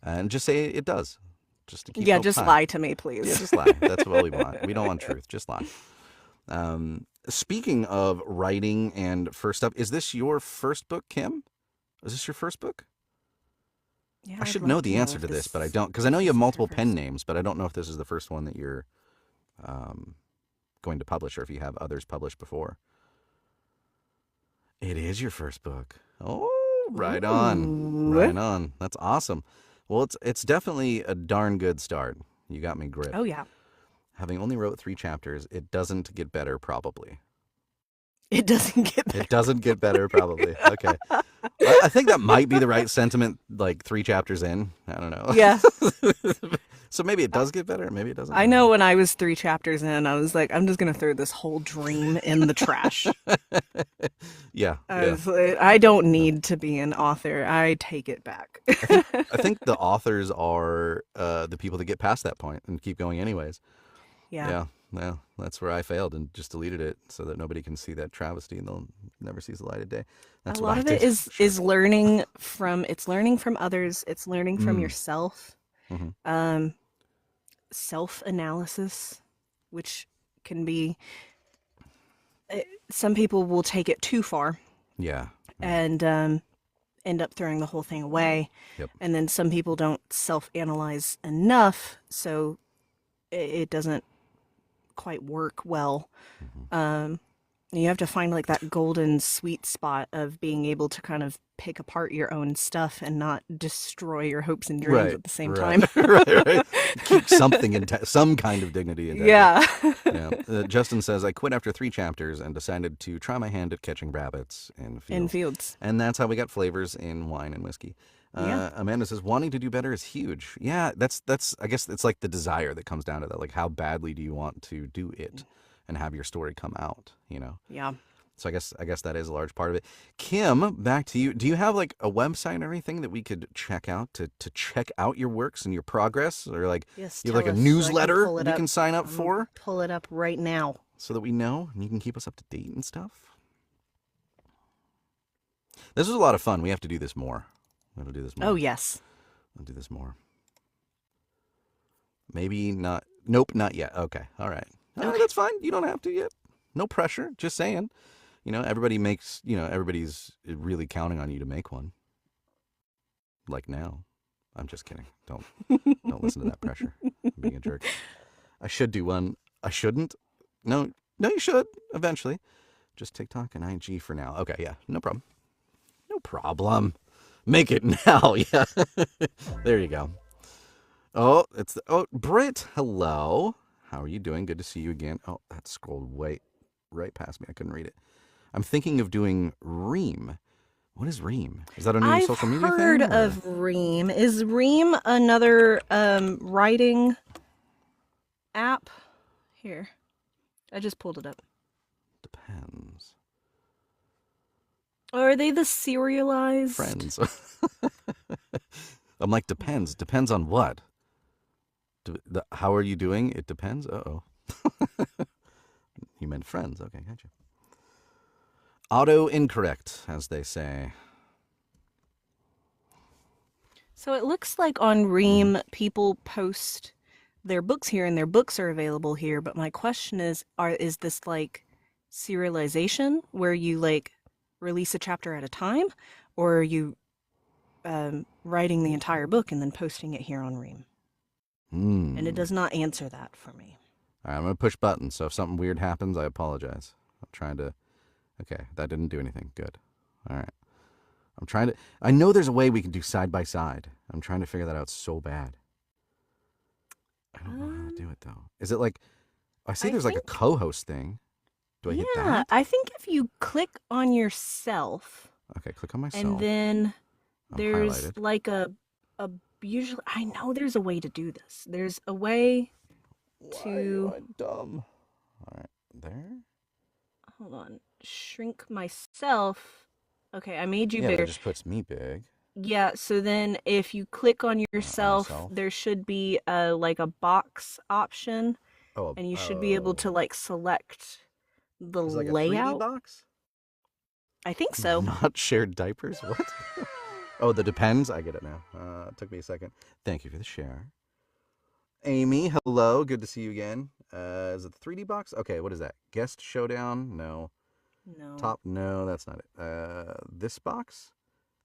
and just say it does, just to keep Yeah, hopes just high. lie to me, Yeah, please. just lie. That's what we want. We don't want truth. Just lie. Speaking of writing and first up, is this your first book, Kim? Is this your first book? Yeah, I I'd should know like to the know answer if to this, but I this don't, because I know if you have this is your multiple pen first. names, but I don't know if this is the first one that you're um, going to publish, or if you have others published before. It is your first book. Oh, right on. Ooh. Right on. That's awesome. Well, it's definitely a darn good start. You got me Oh gripped. yeah. Having only wrote 3 chapters, it doesn't get better, probably. It doesn't get It better. doesn't get better, probably. Okay. I think that might be the right sentiment, like 3 chapters in. I don't know. Yeah. So maybe it does get better, maybe it doesn't. I know when I was 3 chapters in, I was like, I'm just gonna throw this whole dream in the trash. Yeah, I yeah. was like, I don't need to be an author. I take it back. I think the authors are the people that get past that point and keep going anyways. Yeah. Yeah, well, that's where I failed and just deleted it so that nobody can see that travesty and they'll never see the light of day. That's A what lot I of it did. is learning from others, it's learning from Mm. yourself. Mhm. Self-analysis, which can be some people will take it too far Yeah. and end up throwing the whole thing away. Yep. And then some people don't self-analyze enough, so it doesn't quite work well. You have to find like that golden sweet spot of being able to kind of pick apart your own stuff and not destroy your hopes and dreams Right. at the same Right. time. right. Keep something some kind of dignity in Yeah. Yeah. Justin says, I quit after 3 chapters and decided to try my hand at catching rabbits in In fields. fields. And that's how we got flavors in wine and whiskey. Yeah. Amanda says, wanting to do better is huge. Yeah, that's I guess it's like the desire that comes down to that. Like, how badly do you want to do it and have your story come out, you know? Yeah. So I guess that is a large part of it. Kim, back to you. Do you have like a website or anything that we could check out to check out your works and your progress? Or like, Yes, you have like a tell us so I can newsletter pull it we up. can sign up I'm gonna for pull it up right now. so that we know and you can keep us up to date and stuff? This was a lot of fun. We have to do this more. We have to do this more. Oh, yes. I'll do this more. Maybe not. Nope, not yet. Okay. All right. Okay. That's fine. You don't have to yet. No pressure. Just saying. You know, everybody's really counting on you to make one. Like now. I'm just kidding. Don't listen to that pressure. I'm being a jerk. I should do one. I shouldn't. No, you should eventually. Just TikTok and IG for now. Okay, yeah. No problem. No problem. Make it now. Yeah. There you go. Oh, Britt. Hello. How are you doing? Good to see you again. Oh, that scrolled way right past me. I couldn't read it. I'm thinking of doing Ream. What is Ream? Is that a new I've social media thing? heard or- of Ream. Is Ream another writing app? Here. I just pulled it up. Depends. Or are they the serialized? Friends. I'm like, depends. Depends on what? How are you doing? It depends. Uh-oh. You meant friends. Okay, gotcha. Auto incorrect, as they say. So it looks like on Ream, people post their books here and their books are available here. But my question is this like serialization where you like release a chapter at a time? Or are you writing the entire book and then posting it here on Ream? And it does not answer that for me. All right, I'm going to push buttons, so if something weird happens, I apologize. I'm trying to... Okay, that didn't do anything. Good. All right. I'm trying to... I know there's a way we can do side by side. I'm trying to figure that out so bad. I don't know how to do it, though. Is it like... I see there's like a co-host thing. Do I hit that? Yeah, I think if you click on yourself... Okay, click on myself. And then I'm there's highlighted. like a usually I know there's a way to do this. There's a way to Why am I dumb? All right, there. hold on, shrink myself. Okay, I made you Yeah, bigger. that just puts me big. Yeah, so then if you click on yourself, myself. there should be a like a box option Oh, and you should be able to like select the It's like a 3D layout. box? I think so. Not shared diapers? What? Oh, the depends? I get it now. It took me a second. Thank you for the share. Amy, hello. Good to see you again. Is it the 3D box? Okay, what is that? Guest Showdown? No. No. Top? No, that's not it. This box?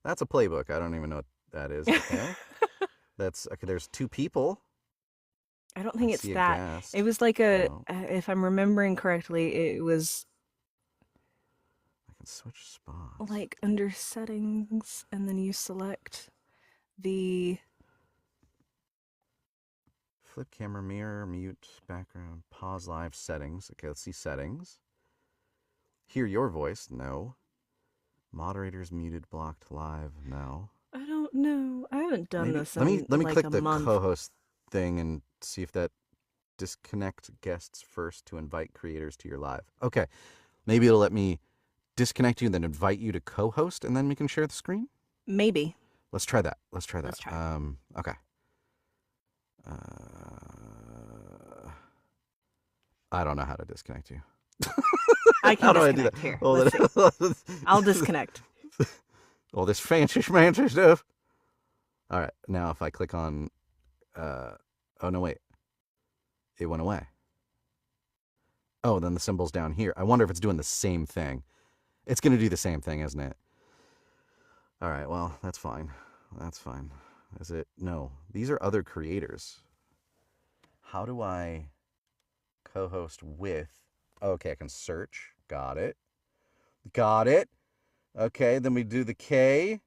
That's a playbook. I don't even know what that is. Okay. That's okay. There's 2 people. I don't think I it's see a that. guest. It was like No. if I'm remembering correctly, it was I can switch spots. like under settings, and then you select the. Flip camera, mirror, mute, background, pause live, settings. Okay, let's see settings. Hear your voice? No. Moderators muted, blocked, live? No. I don't know. I haven't done this Let in me like click a the month. co-host thing and see if that disconnect guests first to invite creators to your live. Okay, maybe it'll let me disconnect you and then invite you to co-host, and then we can share the screen. Maybe. Let's try that. Let's try that. Let's try. Okay. I don't know how to disconnect you. I can How do I do disconnect that? here. Oh, Let's see. I'll disconnect. All this fancy schmancy stuff. All right, now if I click on, oh no, wait, it went away. Oh, then the symbol's down here. I wonder if it's doing the same thing. It's going to do the same thing, isn't it? All right, well, that's fine. That's fine. Is it? No, these are other creators. How do I co-host with? Okay, I can search. Got it. Got it. Okay, then we do the K,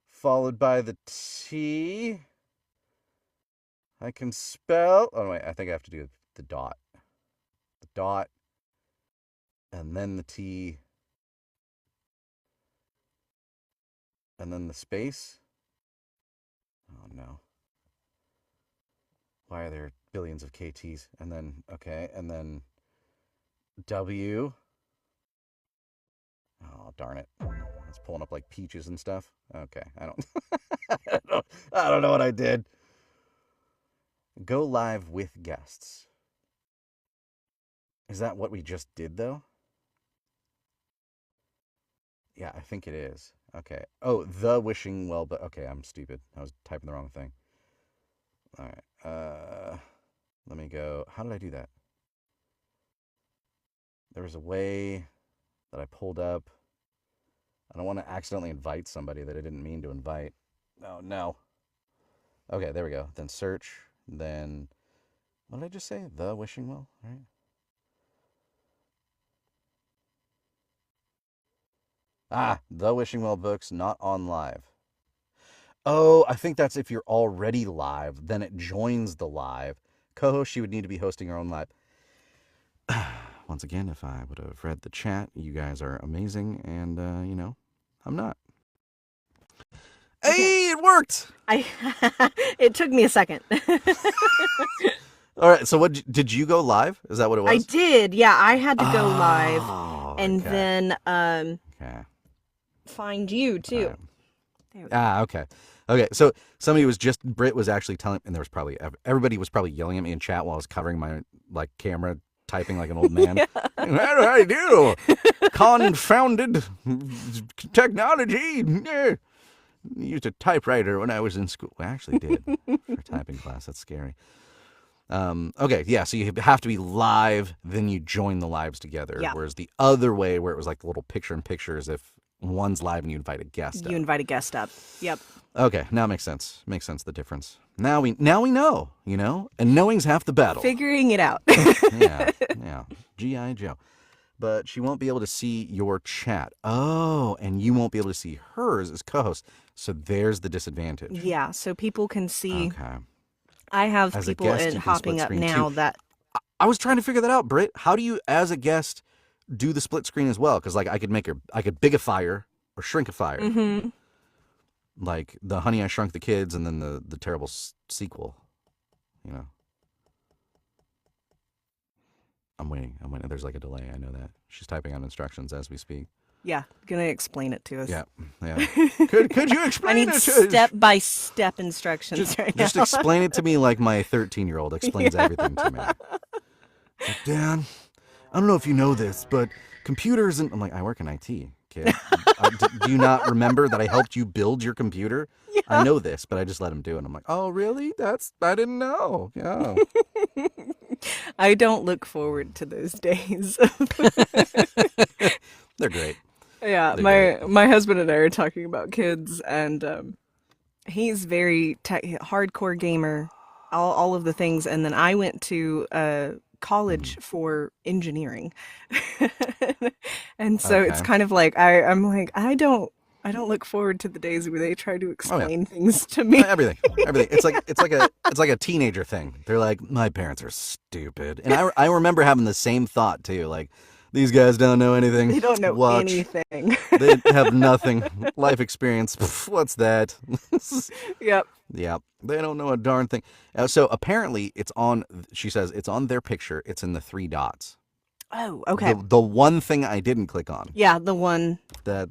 followed by the T. I can spell. Oh, wait, I think I have to do the dot. The dot, and then the T, and then the space. Oh, no. Why are there billions of KTs? And then, okay, and then W. Oh, darn it. It's pulling up like peaches and stuff. Okay, I don't I don't know what I did. Go live with guests. Is that what we just did, though? Yeah, I think it is. Okay. Oh, the wishing well, but okay, I'm stupid. I was typing the wrong thing. All right. Let me go. How did I do that? There was a way that I pulled up. I don't want to accidentally invite somebody that I didn't mean to invite. Oh, no. Okay, there we go. Then search. Then, what did I just say? The wishing well, right? Ah, the wishing well books, not on live. Oh, I think that's if you're already live, then it joins the live. Co-host, she would need to be hosting her own live. Once again, if I would have read the chat, you guys are amazing, and, I'm not. Okay. Hey, it worked! It took me a second. All right, so what did you go live? Is that what it was? I did. Yeah, I had to go live and okay. then Okay. find you too. Right. There we go. Okay. Okay, so somebody was just, Britt was actually telling, and there was probably, everybody was probably yelling at me in chat while I was covering my, camera, typing like an old man. Yeah. How do I do? Confounded technology. Used a typewriter when I was in school. I actually did for typing class. That's scary. Okay, yeah, so you have to be live, then you join the lives together. Yeah. Whereas the other way, where it was like the little picture-in-picture, is if one's live and you invite a guest up. You invite a guest up. Yep. Okay, now it makes sense. Makes sense, the difference. Now we know, and knowing's half the battle. Figuring it out. Yeah. G.I. Joe. But she won't be able to see your chat. Oh, and you won't be able to see hers as co-host. So there's the disadvantage. Yeah, so people can see. Okay. I have As a people guest, you can hopping split up screen now too. that. I was trying to figure that out, Britt. How do you, as a guest, do the split screen as well? Because, I could bigify her or shrinkify her. Mm-hmm. Like the Honey, I Shrunk the Kids and then the terrible sequel, I'm waiting. There's like a delay. I know that. She's typing out instructions as we speak. Yeah, gonna explain it to us. Yeah. Could you explain I need it to us? step-by-step instructions right now. Just explain it to me like my 13-year-old explains everything to me. Like, Dan, I don't know if you know this, but computers and I'm like, I work in IT, kid. Do you not remember that I helped you build your computer? I Yeah. know this, but I just let him do it. I'm like, oh, really? I didn't know. Yeah. I don't look forward to those days. They're great. Yeah, They're great. my husband and I are talking about kids, and he's very hardcore gamer, all of the things. And then I went to college for engineering, and so it's Okay. kind of like I'm like I don't look forward to the days where they try to Oh yeah. explain things to me. Everything. It's like a teenager thing. They're like, my parents are stupid, and I remember having the same thought too. Like, these guys don't know anything. They don't know Watch. anything. They have nothing. Life experience. Pff, what's that? Yep. Yeah, they don't know a darn thing. So apparently, it's on. She says it's on their picture. It's in the three dots. Oh, okay. The one thing I didn't click on. Yeah, the one. That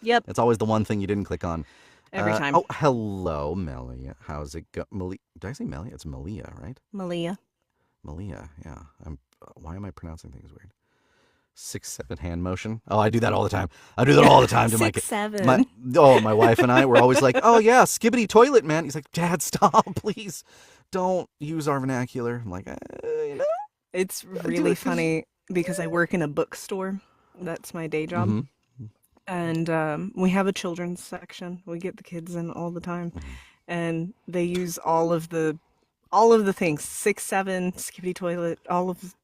Yep. it's always the one thing you didn't click on. Every time. Oh, hello, Melia. How's it go? Did I say Melia? It's Malia, right? Malia. Malia. Yeah. Why am I pronouncing things weird? 6-7 hand motion. Oh, I do that all the time. I do that all the time to 6-7. my wife and I were always like, oh yeah, skibbity toilet, man. He's like, Dad, stop, please. Don't use our vernacular. I'm like, It's really funny because I work in a bookstore. That's my day job. Mm-hmm. And we have a children's section. We get the kids in all the time. And they use all of the things. 6-7, skibbity toilet, all of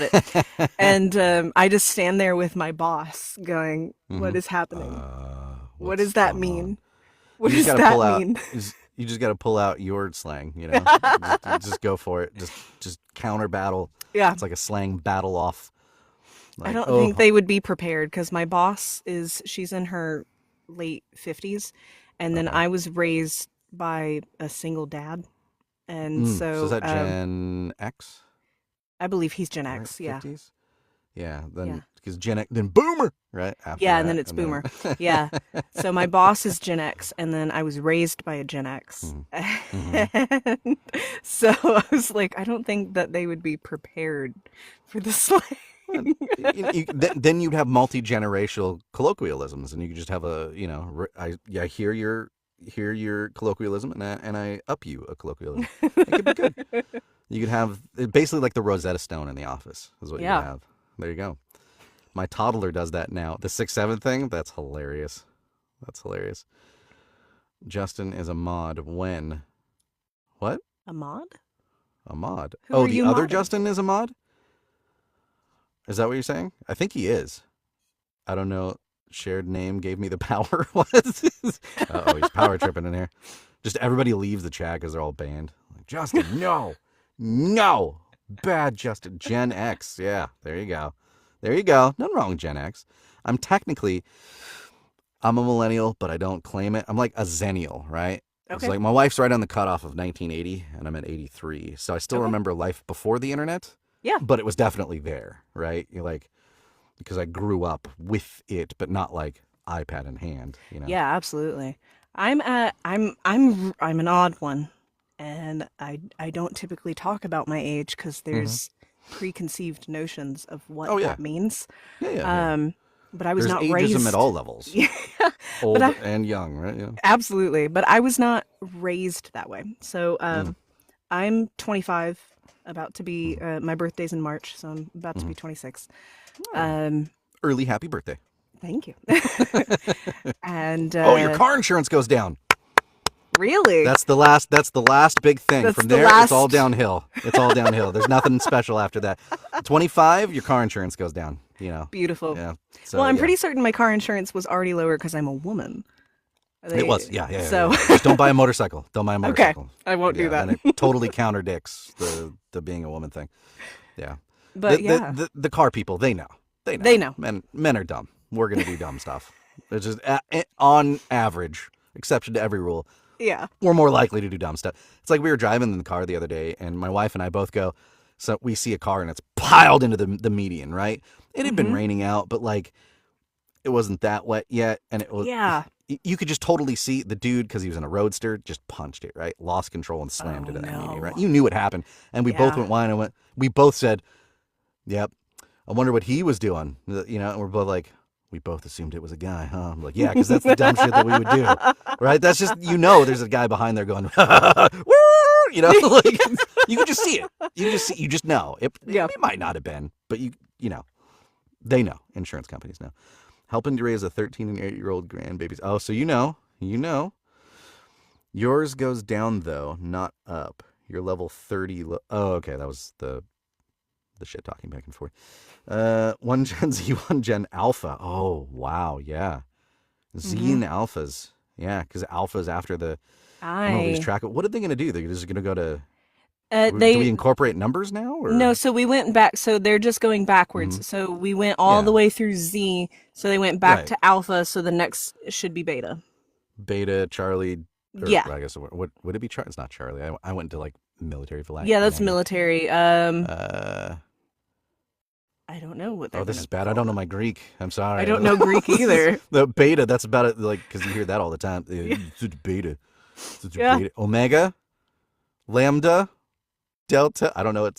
it. And I just stand there with my boss going, what is happening? What does that mean? What does that mean? You just got to pull out your slang, just go for it. Just counter battle. Yeah. It's like a slang battle off. Like, I don't think they would be prepared because my boss she's in her late 50s. And then I was raised by a single dad. And so is that Gen X? I believe he's Gen X, right? yeah. 50s? Yeah, then because Gen X, then Boomer, right? After and then it's Boomer. Yeah. So my boss is Gen X, and then I was raised by a Gen X. And so I was like, I don't think that they would be prepared for the slang. Then you'd have multi-generational colloquialisms, and you could just have I hear your colloquialism, and I up you a colloquialism. It could be good. You could have basically like the Rosetta Stone in The Office is what you would have. There you go. My toddler does that now. The 6-7 thing, that's hilarious. That's hilarious. Justin is a mod when? What? A mod? A mod. Who are the you other modding? Justin is a mod? Is that what you're saying? I think he is. I don't know. Shared name gave me the power. What? Uh-oh, he's power tripping in here. Just everybody leaves the chat because they're all banned. Like, Justin, no. No. Bad Justin. Gen X. Yeah, there you go. There you go. Nothing wrong with Gen X. I'm a millennial, but I don't claim it. I'm like a zennial, right? Okay. It's like my wife's right on the cutoff of 1980, and I'm at 83. So I still remember life before the internet. Yeah. But it was definitely there, right? You're like, because I grew up with it, but not like iPad in hand, Yeah, absolutely. I'm an odd one, and I don't typically talk about my age because there's preconceived notions of what that means. Yeah. But I was There's not ageism raised at all levels. Yeah. Old and young, right? Yeah. Absolutely. But I was not raised that way. So I'm 25, about to be my birthday's in March, so I'm about to be 26. Early happy birthday. Thank you. And your car insurance goes down. Really? That's the last big thing. That's From the there, last- it's all downhill. It's all downhill. There's nothing special after that. 25, your car insurance goes down. Beautiful. Yeah. So, Well, I'm pretty certain my car insurance was already lower because I'm a woman. It was. Yeah. So Just don't buy a motorcycle. Don't buy a motorcycle. Okay, I won't do that. And it totally counterdicts the being a woman thing. Yeah. But the car people, they know. They know. Men are dumb. We're gonna do dumb stuff. It's just on average, exception to every rule. Yeah. We're more likely to do dumb stuff. It's like we were driving in the car the other day, and my wife and I both go. So we see a car and it's piled into the median, right? It had been raining out, but like it wasn't that wet yet, and it was. Yeah. You could just totally see the dude, because he was in a roadster, just punched it, right? Lost control and slammed it in that median, right? You knew what happened, and we both went wine and we both said, Yep. I wonder what he was doing. You know, and we're both like, we both assumed it was a guy, huh? I'm like, yeah, because that's the dumb shit that we would do, right? That's just, there's a guy behind there going, woo! You know, like you can just see it. You just know. It might not have been, but you know, they know. Insurance companies know. Helping to raise a 13 and 8-year-old grandbabies. Oh, so you know. Yours goes down though, not up. You're level 30. Oh, okay, that was the shit talking back and forth. 1 Gen Z, 1 Gen Alpha. Oh, wow, yeah. Z and Alphas. Yeah, because Alpha's after the... I don't know, lose track of... What are they going to do? They're just going to go to... do we incorporate numbers now? Or? No, so we went back. So they're just going backwards. So we went all the way through Z. So they went back to Alpha. So the next should be Beta. Beta, Charlie... yeah. I guess, what would it be? It's not Charlie. I went to, like, military for life. Yeah, that's military. I don't know what they're this is bad. I don't know my Greek. I'm sorry. I don't know Greek either. The Beta, that's about it, like, because you hear that all the time. Beta. Beta. Omega, Lambda, Delta. I don't know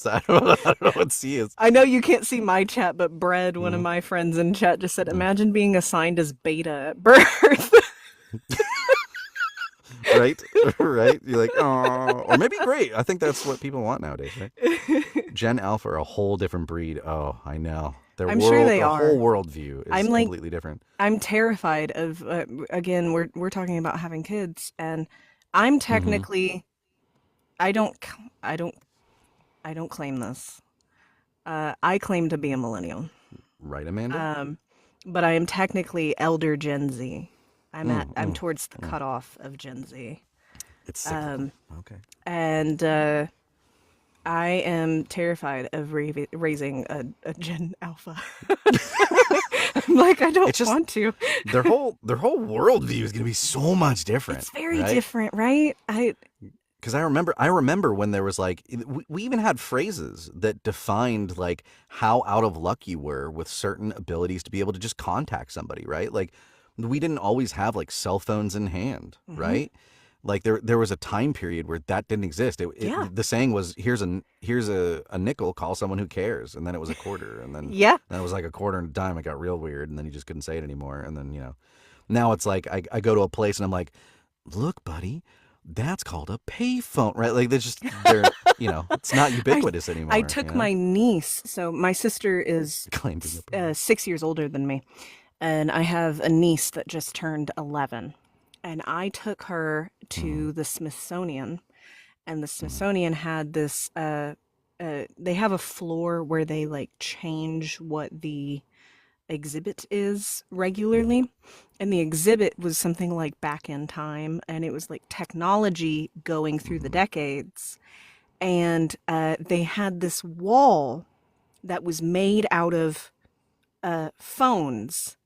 what C is. I know you can't see my chat, but Brad, one of my friends in chat, just said, imagine being assigned as Beta at birth. Right? You're like, oh, or maybe great. I think that's what people want nowadays, right? Gen Alpha are a whole different breed. Oh, I know. I'm sure they are. Whole worldview is completely different. I'm terrified of. Again, we're talking about having kids, and I'm technically. I don't claim this. I claim to be a millennial. Right, Amanda. But I am technically elder Gen Z. I'm towards the cutoff of Gen Z. It's cyclical. Okay. And I am terrified of raising a Gen Alpha. I'm like, I don't want to. Their whole worldview is going to be so much different. It's very different, right? Because I remember when there was like, we even had phrases that defined like how out of luck you were with certain abilities to be able to just contact somebody, right? Like, we didn't always have like cell phones in hand, right? Like there was a time period where that didn't exist. The saying was, here's a nickel, call someone who cares. And then it was a quarter. And then, then it was like a quarter and a dime. It got real weird. And then you just couldn't say it anymore. And then, now it's like, I go to a place and I'm like, look, buddy, that's called a payphone, right? Like it's not ubiquitous anymore. I took my niece. So my sister is 6 years older than me. And I have a niece that just turned 11. And I took her to the Smithsonian. And the Smithsonian had this, they have a floor where they like change what the exhibit is regularly. And the exhibit was something like Back in Time. And it was like technology going through the decades. And they had this wall that was made out of phones.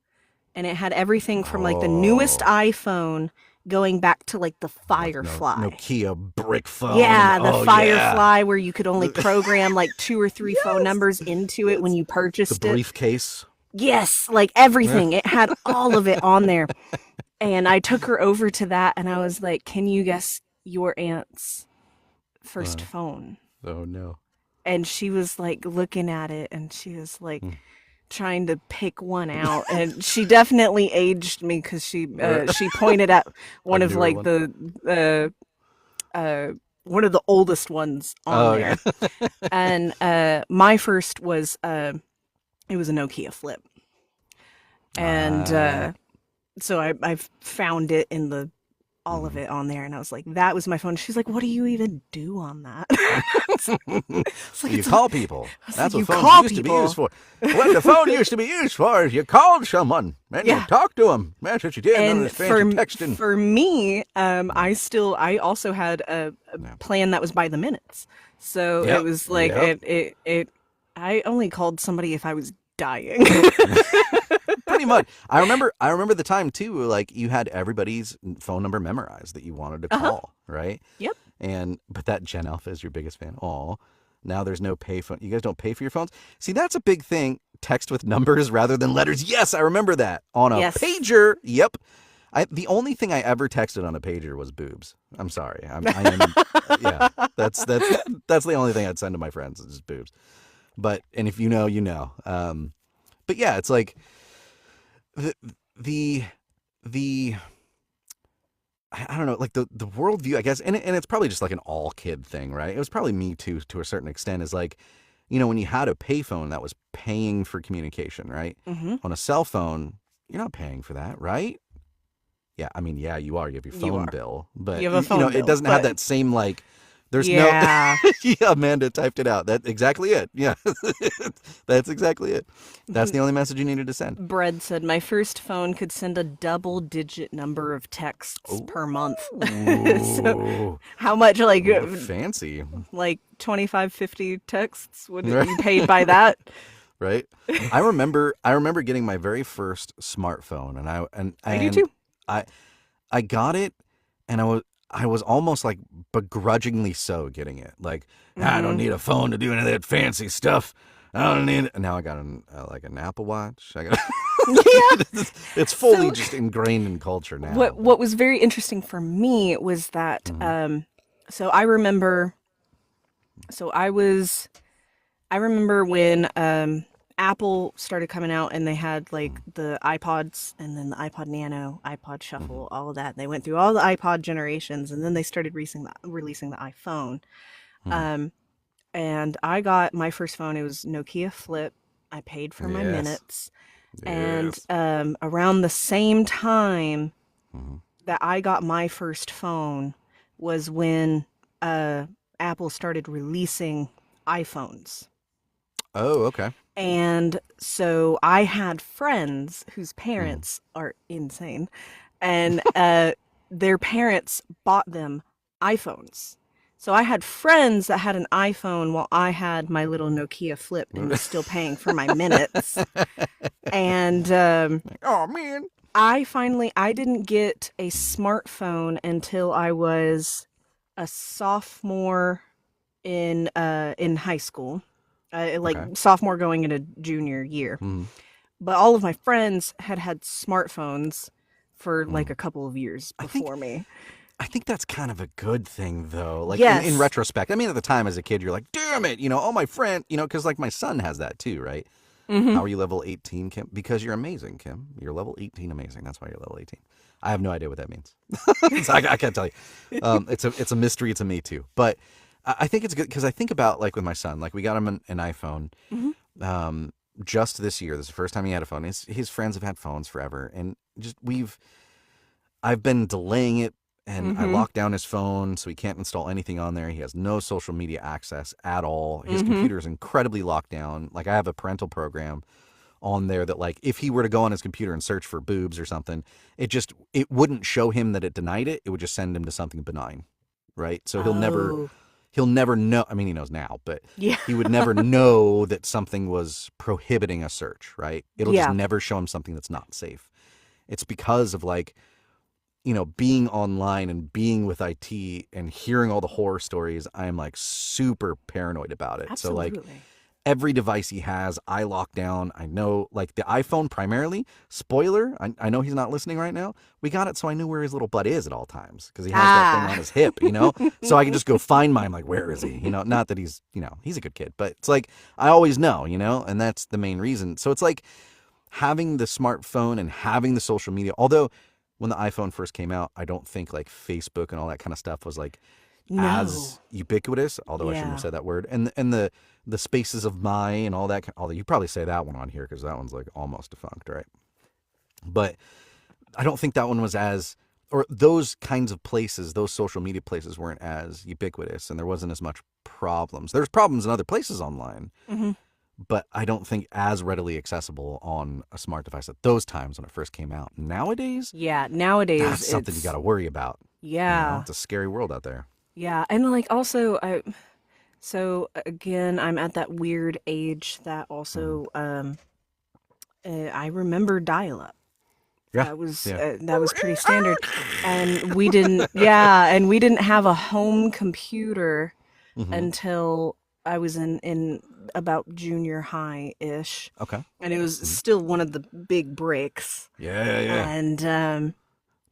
And it had everything from like the newest iPhone going back to like the Firefly. Nokia brick phone. Yeah, the Firefly where you could only program like 2 or 3 phone numbers into it when you purchased it. The briefcase. Yes, like everything. It had all of it on there. And I took her over to that and I was like, can you guess your aunt's first phone? Oh, no. And she was like looking at it and she was like... trying to pick one out, and she definitely aged me because she pointed at one of like the one of the oldest ones on there. And my first was it was a Nokia flip, and so I found it in the all of it on there, and I was like, that was my phone. She's like, what do you even do on that? Like, you call people. That's what phones used to be used for. What the phone used to be used for is you called someone and you talked to them. That's what you did. And for me, I also had a plan that was by the minutes. So it was like I only called somebody if I was dying. Pretty much. I remember the time too, like you had everybody's phone number memorized that you wanted to call, right? Yep. But that Gen Alpha is your biggest fan. Oh, now there's no pay phone. You guys don't pay for your phones? See, that's a big thing. Text with numbers rather than letters. Yes, I remember that. On a pager. Yep. The only thing I ever texted on a pager was boobs. I'm sorry. I am. Yeah. That's the only thing I'd send to my friends is just boobs. And if you know, you know. But yeah, it's like the the the I don't know, like the worldview, I guess, and it's probably just like an all kid thing, right? It was probably me too, to a certain extent. Is like, when you had a payphone, that was paying for communication, right? Mm-hmm. On a cell phone, you're not paying for that, right? Yeah, I mean, yeah, you are. You have your You phone are. bill, but You have a phone it bill, doesn't have but that same like. There's no. yeah. Yeah, Amanda typed it out. That's exactly it. Yeah, that's exactly it. That's the only message you needed to send. Bread said my first phone could send a double-digit number of texts per month. So Ooh, how much, fancy, like 25, 50 texts would right? you paid by that? Right. I remember getting my very first smartphone, and I do too. I got it, and I was almost like begrudgingly so getting it. Like, I don't Mm-hmm. need a phone to do any of that fancy stuff. I don't need it. And now I got like an Apple Watch. I got Yeah. it's fully So just ingrained in culture now. what was very interesting for me was that so I remember I remember when Apple started coming out and they had like the iPods and then the iPod Nano, iPod Shuffle, all of that. They went through all the iPod generations and then they started releasing the iPhone. Um, and I got my first phone. It was Nokia Flip. I paid for my Yes. minutes. And Yes. around the same time that I got my first phone was when Apple started releasing iPhones. Oh, okay. And so I had friends whose parents are insane, and their parents bought them iPhones. So I had friends that had an iPhone while I had my little Nokia Flip and was still paying for my minutes. And Oh man. I didn't get a smartphone until I was a sophomore in high school, like Okay. sophomore going into junior year. But all of my friends had smartphones for like a couple of years I think before me. I think that's kind of a good thing, though. Like in Yes. retrospect, I mean, at the time as a kid, you're like, "Damn it!" Oh, my friend, because like my son has that too, right? Mm-hmm. How are you level 18, Kim? Because you're amazing, Kim. You're level 18, amazing. That's why you're level 18. I have no idea what that means. So I can't tell you. It's a mystery to me too. But I think it's good because I think about like with my son, like we got him an iPhone. Just this year. This is the first time he had a phone. His friends have had phones forever, and just I've been delaying it, and I locked down his phone so he can't install anything on there. He has no social media access at all. His computer is incredibly locked down. Like I have a parental program on there that like if he were to go on his computer and search for boobs or something, it wouldn't show him that it denied it. It would just send him to something benign, right? So he'll never know. I mean, he knows now, but Yeah. he would never know that something was prohibiting a search, right? It'll Yeah. just never show him something that's not safe. It's because of like, being online and being with IT and hearing all the horror stories, I'm like super paranoid about it. Absolutely. So like every device he has, I lock down. I know like the iPhone primarily, spoiler, I know he's not listening right now. We got it so I knew where his little butt is at all times because he has that thing on his hip, so I can just go find mine. Like, where is he? Not that he's, he's a good kid, but it's like, I always know, and that's the main reason. So it's like having the smartphone and having the social media, although when the iPhone first came out, I don't think like Facebook and all that kind of stuff was like as ubiquitous, although I shouldn't have said that word. And the spaces of my and all that, although you probably say that one on here because that one's like almost defunct, right? But I don't think that one was or those kinds of places, those social media places weren't as ubiquitous and there wasn't as much problems. There's problems in other places online, but I don't think as readily accessible on a smart device at those times when it first came out. Nowadays, Nowadays that's something you got to worry about. Yeah. It's a scary world out there. Yeah, and like also so again, I'm at that weird age that also I remember dial-up. Yeah. That was pretty standard, and we didn't have a home computer until I was in about junior high-ish. Okay. And it was still one of the big breaks. Yeah. And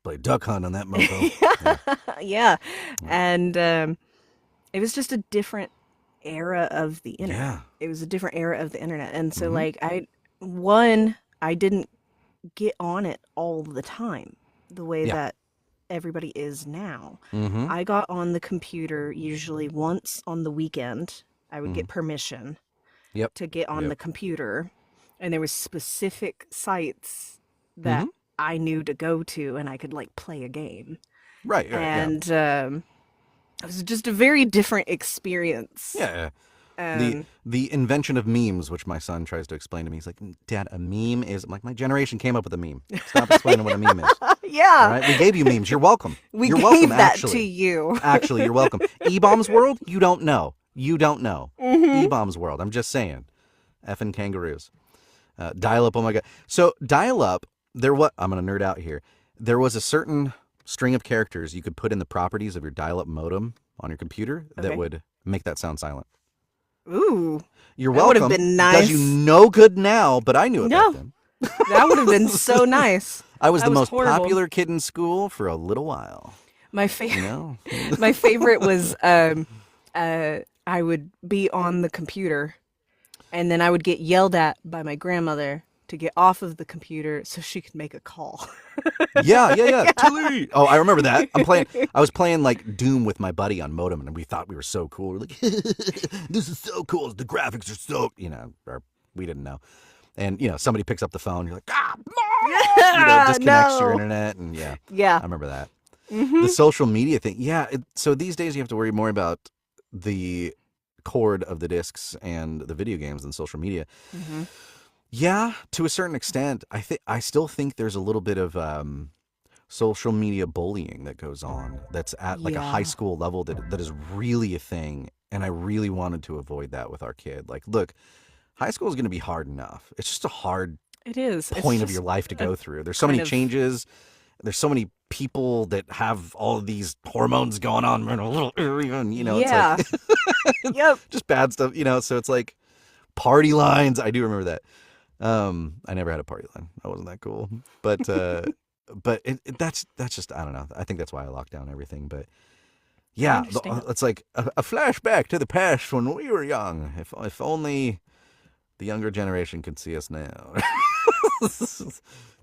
Play duck hunt on that mofo. yeah. And it was just a different era of the internet. Yeah. It was a different era of the internet. And so, Mhm. like, I didn't get on it all the time the way Yeah. that everybody is now. Mm-hmm. I got on the computer usually once on the weekend. I would Mm-hmm. get permission Yep. to get on Yep. the computer, and there was specific sites Mm-hmm. that I knew to go to, and I could like play a game. Right. Right. Yeah. And it was just a very different experience. Yeah. Um, The invention of memes, which my son tries to explain to me. He's like, Dad, a meme is... I'm like, my generation came up with a meme. Stop explaining what a meme is. yeah, All right? We gave you memes. You're welcome. we You're gave welcome, that actually. to you. Actually, you're welcome. E-Bombs World? You don't know. You don't know. Mhm. E-Bombs World. I'm just saying. Effing kangaroos. Dial-up, oh my God. So, dial-up, I'm going to nerd out here. There was a certain string of characters you could put in the properties of your dial-up modem on your computer that Okay. would make that sound silent. Ooh, You're that would welcome. have been Does you nice. no good now, but I knew it No. back then. That would have been so nice. I was That the was most horrible. popular kid in school for a little while. My You favorite. know? My favorite was I would be on the computer, and then I would get yelled at by my grandmother to get off of the computer so she could make a call. Yeah. Tilly. Oh, I remember that. I was playing like Doom with my buddy on modem, and we thought we were so cool. We're like, this is so cool. The graphics are so, or we didn't know. And somebody picks up the phone. You're like, Mom! Disconnects your No. internet, and I Yeah. remember that. Mm-hmm. The social media thing. Yeah. So these days you have to worry more about the cord of the discs and the video games than social media. Mm-hmm. Yeah, to a certain extent. I still think there's a little bit of social media bullying that goes on. That's at like a Yeah. high school level that is really a thing, and I really wanted to avoid that with our kid. Like, look, high school is going to be hard enough. It's just a hard It is. It's point of just your life to a go through. There's so many kind of- changes. There's so many people that have all of these hormones going on in a little area, and yeah. it's like Yep. just bad stuff. So it's like party lines. I do remember that. I never had a party line. I wasn't that cool. But that's just, I don't know. I think that's why I locked down everything. But yeah, understand. it's like a flashback to the past when we were young. If only the younger generation could see us now.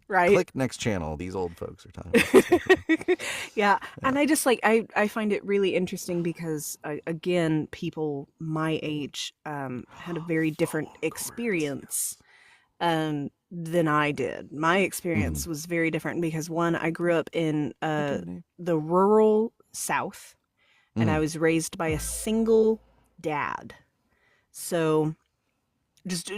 Right. Click next channel. These old folks are talking. Yeah. And I just I find it really interesting because again, people my age had a very different experience than I did. My experience was very different because one, I grew up in the rural South, and I was raised by a single dad. So just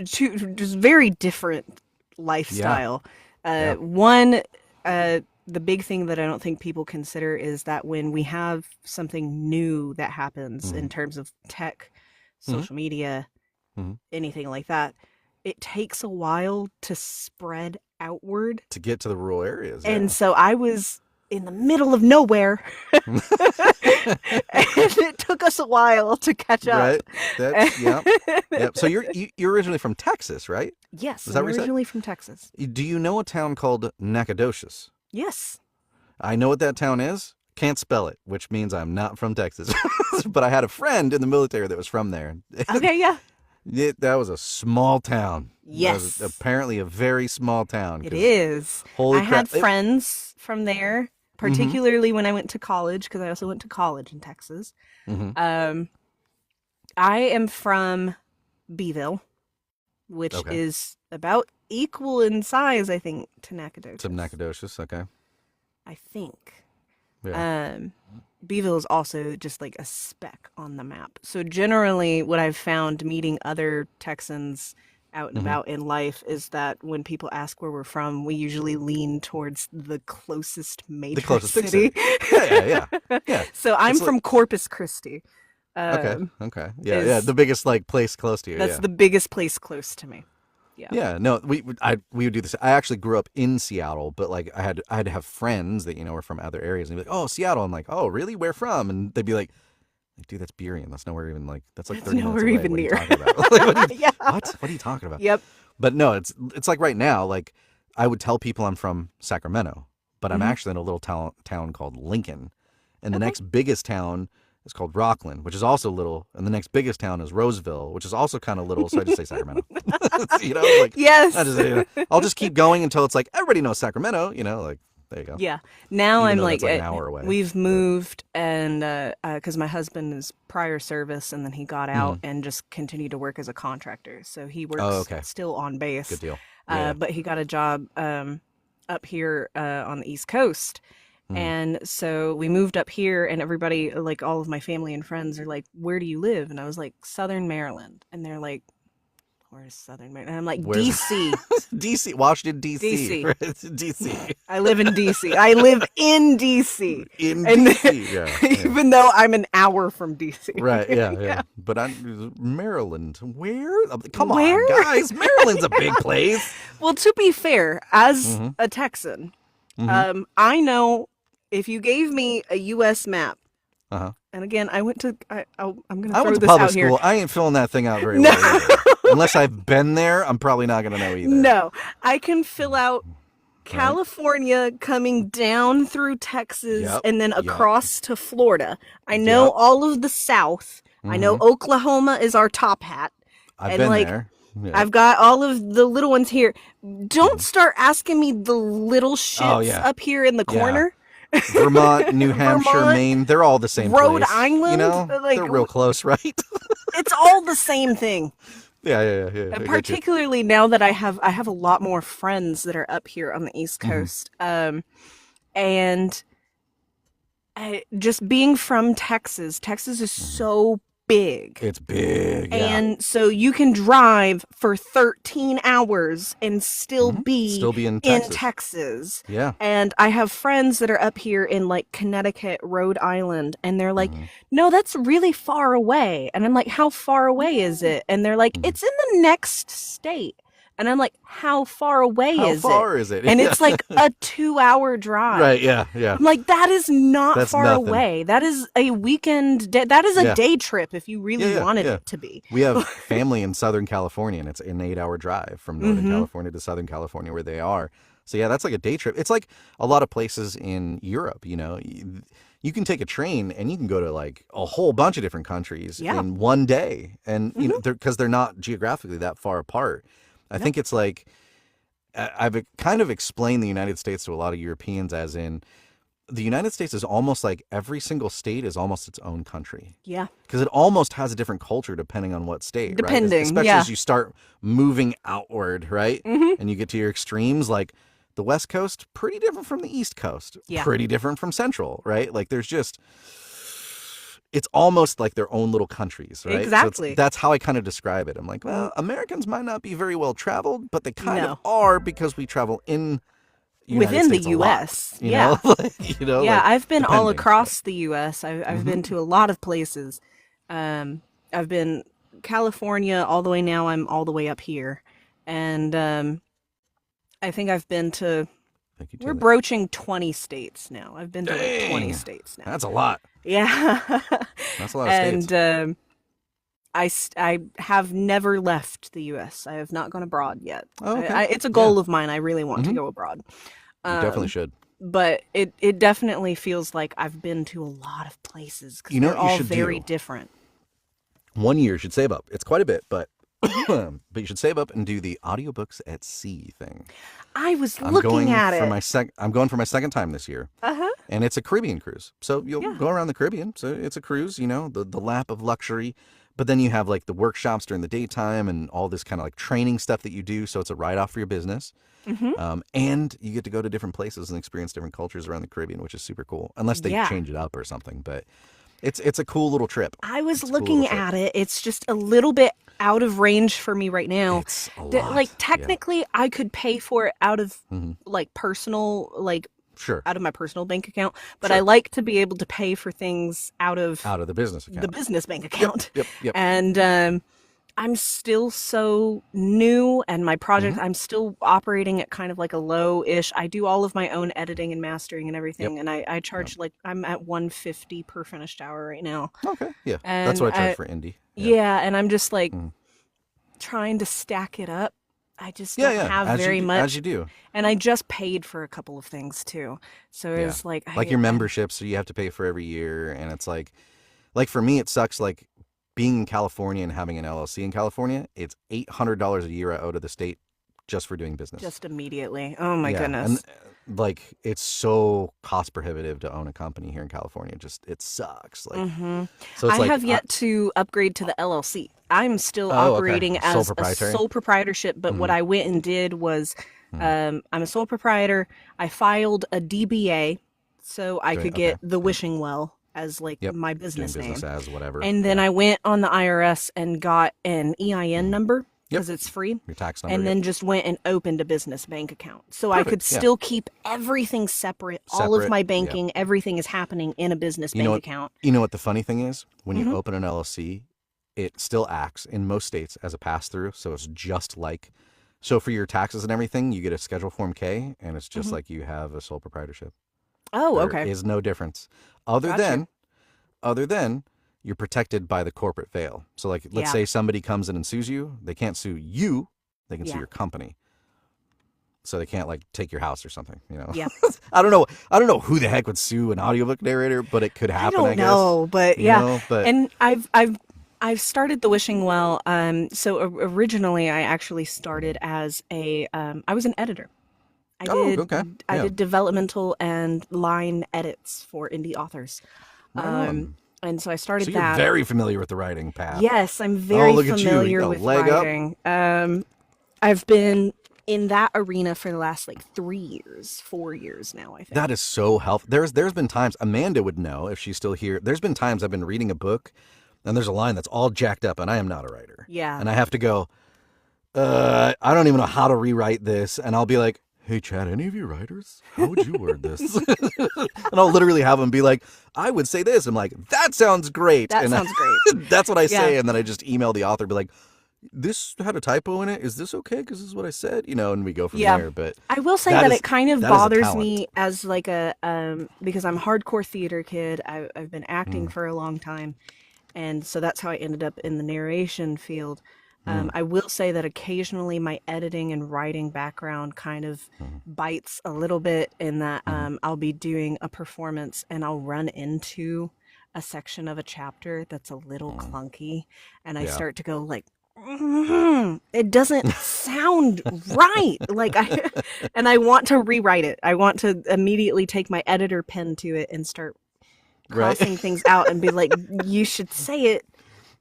very different lifestyle. Yeah. One, the big thing that I don't think people consider is that when we have something new that happens in terms of tech, social media, anything like that, it takes a while to spread outward. To get to the rural areas. And so I was in the middle of nowhere. And it took us a while to catch up. Right. That's, yep. So you're originally from Texas, right? Yes, Is that I'm what you said? originally from Texas. Do you know a town called Nacogdoches? Yes. I know what that town is. Can't spell it, which means I'm not from Texas. But I had a friend in the military that was from there. Okay, yeah. That was a small town. Yes. That was apparently a very small town. It 'cause is. Holy I crap. had friends from there, particularly when I went to college, because I also went to college in Texas. Mhm. I am from Beeville, which Okay. is about equal in size, I think, to Nacogdoches. To Nacogdoches, okay. I think. Yeah. Beeville is also just like a speck on the map. So generally, what I've found meeting other Texans out and about in life is that when people ask where we're from, we usually lean towards the closest major closest big city. Yeah. So I'm It's like- from Corpus Christi. Okay. Yeah. is- The biggest place close to you. That's yeah. the biggest place close to me. Yeah, no, we would do this. I actually grew up in Seattle, but like I had to have friends that were from other areas, and they'd be like, "Oh, Seattle." I'm like, "Oh, really? Where from?" And they'd be like, "Dude, that's Burien. That's nowhere even that's like 30 nowhere minutes away. even What are you near." talking about?" Like, Yeah. What are you talking about? Yep. But no, it's like right now. Like I would tell people I'm from Sacramento, but I'm actually in a little town called Lincoln, and the next biggest town is called Rockland, which is also little, and the next biggest town is Roseville, which is also kind of little, so I just say Sacramento. Like, Yes. I'll just keep going until it's like, everybody knows Sacramento, like, there you go. Yeah. Now Even I'm though like, that's like an hour away. we've moved, and because my husband is prior service, and then he got out and just continued to work as a contractor. So he works still on base. Good deal. But he got a job up here on the East Coast. And so we moved up here, and everybody, like all of my family and friends, are like, "Where do you live?" And I was like, "Southern Maryland." And they're like, "Where's Southern Maryland?" And I'm like, "DC." DC, Washington, DC. DC. DC. I live in DC. I live in DC. In And DC, yeah. even though I'm an hour from DC. Right, yeah. But I'm Maryland. Where? Come Where? on, guys. Maryland's a big place. Well, to be fair, as a Texan, I know if you gave me a U.S. map, and again, I went to, I'm going to throw this public out here. school. I ain't filling that thing out very well either. Unless I've been there, I'm probably not going to know either. No, I can fill out California coming down through Texas and then across to Florida. I know all of the South. I know Oklahoma is our top hat. I've been there. Yeah. I've got all of the little ones here. Don't start asking me the little shits up here in the corner. Vermont, New Hampshire, Maine, they're all the same Rhode place. Island? They're real close, right? It's all the same thing. Yeah. And particularly now that I have a lot more friends that are up here on the East Coast. And just being from Texas is so big. It's big. And so you can drive for 13 hours and still be in Texas. Yeah. And I have friends that are up here in like Connecticut, Rhode Island, and they're like, "No, that's really far away." And I'm like, "How far away is it?" And they're like, "It's in the next state." And I'm like, "How far away is it?" How far is it? And it's like a 2-hour drive. Right, yeah. I'm like, that is not That's far nothing. away. That is a weekend. That is a day trip if you really wanted it to be. We have family in Southern California, and it's an 8-hour drive from Northern California to Southern California where they are. So, yeah, that's like a day trip. It's like a lot of places in Europe, You can take a train and you can go to like a whole bunch of different countries in one day. And, because they're not geographically that far apart. I think it's like, I've kind of explained the United States to a lot of Europeans as in, the United States is almost like every single state is almost its own country. Yeah. Because it almost has a different culture depending on what state, Depending, right? Especially as you start moving outward, right? And you get to your extremes, like the West Coast, pretty different from the East Coast. Yeah. Pretty different from Central, right? Like there's just... It's almost like their own little countries, right? Exactly. So that's how I kind of describe it. I'm like, well, Americans might not be very well traveled, but they kind of are because we travel in within the U.S. Yeah. I've been all across the U.S. I've been to a lot of places. I've been California all the way now. I'm all the way up here. And I think I've been to... We're broaching 20 states now. I've been to like 20 states now. That's a lot. Yeah. That's a lot of states. And I have never left the U.S. I have not gone abroad yet. Oh, okay. It's a goal of mine. I really want to go abroad. You definitely should. But it definitely feels like I've been to a lot of places because they're all very different. One year you should save up. It's quite a bit, but you should save up and do the audiobooks at sea thing. I was looking at it. I'm going for my second time this year. And it's a Caribbean cruise. So you'll go around the Caribbean. So it's a cruise, the lap of luxury. But then you have like the workshops during the daytime and all this kind of like training stuff that you do. So it's a write-off for your business. And you get to go to different places and experience different cultures around the Caribbean, which is super cool. Unless they change it up or something. But it's a cool little trip. I was looking at it. It's just a little bit out of range for me right now. It's a lot. Like technically I could pay for it out of like personal, like out of my personal bank account, but I like to be able to pay for things out of the business account. The business bank account. Yep. And I'm still so new, and my project, I'm still operating at kind of like a low-ish. I do all of my own editing and mastering and everything, and I charge like, I'm at $150 per finished hour right now. Okay, yeah. And that's what I charge for indie. Yeah, and I'm just like trying to stack it up. I just don't have very much. As you do. And I just paid for a couple of things too. So it's like... Like your membership, so you have to pay for every year, and it's like... Like for me, it sucks. Like being in California and having an LLC in California, it's $800 a year I owe to the state just for doing business. Just immediately. Oh my Yeah, and goodness. like it's so cost prohibitive to own a company here in California. Just it sucks. Like so, it's I like have yet to upgrade to the LLC. I'm still oh, okay, operating sole as a proprietary. sole proprietorship, but what I went and did was I'm a sole proprietor. I filed a DBA so I Doing could okay. get the Wishing Well as like Yep, my doing business business name. as whatever. And then Yeah. I went on the IRS and got an EIN number Yep. because it's free. Your tax number. And Yep. then just went and opened a business bank account. So I could Perfect. Yeah. still keep everything separate. All of Separate. my Yeah. banking, everything is happening in a business bank account. You know what the funny thing is? When you open an LLC, it still acts in most states as a pass through. So it's just like, so for your taxes and everything, you get a Schedule Form K, and it's just like you have a sole proprietorship. Oh, There okay. is no difference, other Gotcha. than you're protected by the corporate veil. So like, let's Yeah. say somebody comes in and sues you, they can't sue you, they can sue Yeah. your company. So they can't like take your house or something, you know. Yeah. I don't know who the heck would sue an audiobook narrator, but it could I happen, don't I guess. know, but You yeah. know, but And I've started the Wishing Well. So originally I actually started as I was an editor. I oh, did okay. I Yeah. did developmental and line edits for indie authors. Right Um, on. and so I So started you're that. very familiar with the writing path. Yes, I'm Oh, very look at you. You familiar got a with leg up. writing. I've been in that arena for the last like 3 years, 4 years now, I think. That is so helpful. There's been times Amanda would know if she's still here. There's been times I've been reading a book and there's a line that's all jacked up and I am not a writer. Yeah. And I have to go, I don't even know how to rewrite this. And I'll be like, hey, Chad, any of you writers? How would you word this? And I'll literally have them be like, I would say this. I'm like, that sounds great. That and sounds great. that's what I say. Yeah. And then I just email the author, be like, this had a typo in it. Is this okay? Because this is what I said, you know, and we go from Yeah. there. But I will say that that is- it kind of that is a bothers talent. me as like a because I'm a hardcore theater kid. I've been acting Mm. for a long time, and so that's how I ended up in the narration field. Mm. I will say that occasionally my editing and writing background kind of bites a little bit in that I'll be doing a performance and I'll run into a section of a chapter that's a little clunky, and I Yeah. start to go like, it doesn't sound right. Like and I want to rewrite it. I want to immediately take my editor pen to it and start Right. crossing things out and be like, you should say it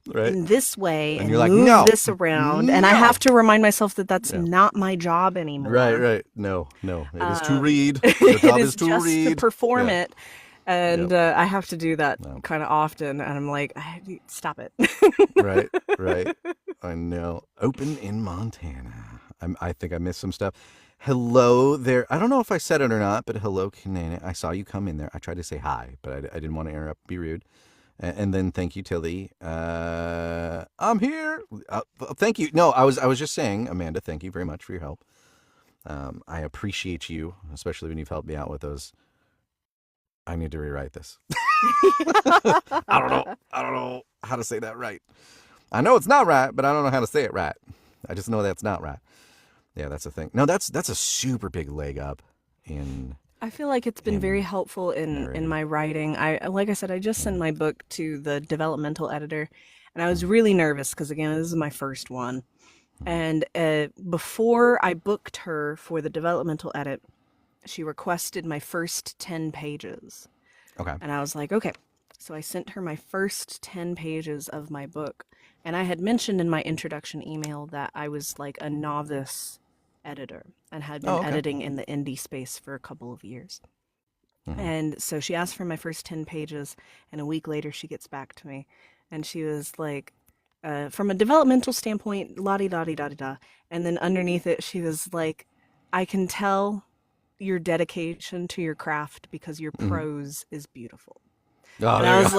Right. in this way and you're like, move "No, this around. And I no." have to remind myself that that's Yeah. not my job anymore. Right. No. It is to read. It Your job is is to just read. to perform Yeah. it. And I have to do that No. kind of often. And I'm like, stop it. Right. I know. Open in Montana. I think I missed some stuff. Hello there. I don't know if I said it or not, but hello, Kanana. I saw you come in there. I tried to say hi, but I didn't want to interrupt, be rude. And then thank you, Tilly. I'm here. Thank you. No, I was just saying, Amanda, thank you very much for your help. I appreciate you, especially when you've helped me out with those. I need to rewrite this. I don't know how to say that right. I know it's not right, but I don't know how to say it right. I just know that's not right. Yeah, that's the thing. No, that's a super big leg up in. I feel like it's been in very helpful in narrating. my writing. Like I said, I just sent my book to the developmental editor, and I was really nervous because again, this is my first one. And before I booked her for the developmental edit, she requested my first 10 pages. Okay. And I was like, okay. So I sent her my first 10 pages of my book. And I had mentioned in my introduction email that I was like a novice editor and had been Oh, okay. editing in the indie space for a couple of years. And so she asked for my first 10 pages, and a week later she gets back to me. And she was like, from a developmental standpoint, la-di-da-di-da-di-da. And then underneath it, she was like, I can tell your dedication to your craft because your prose is beautiful. Oh, And there I you was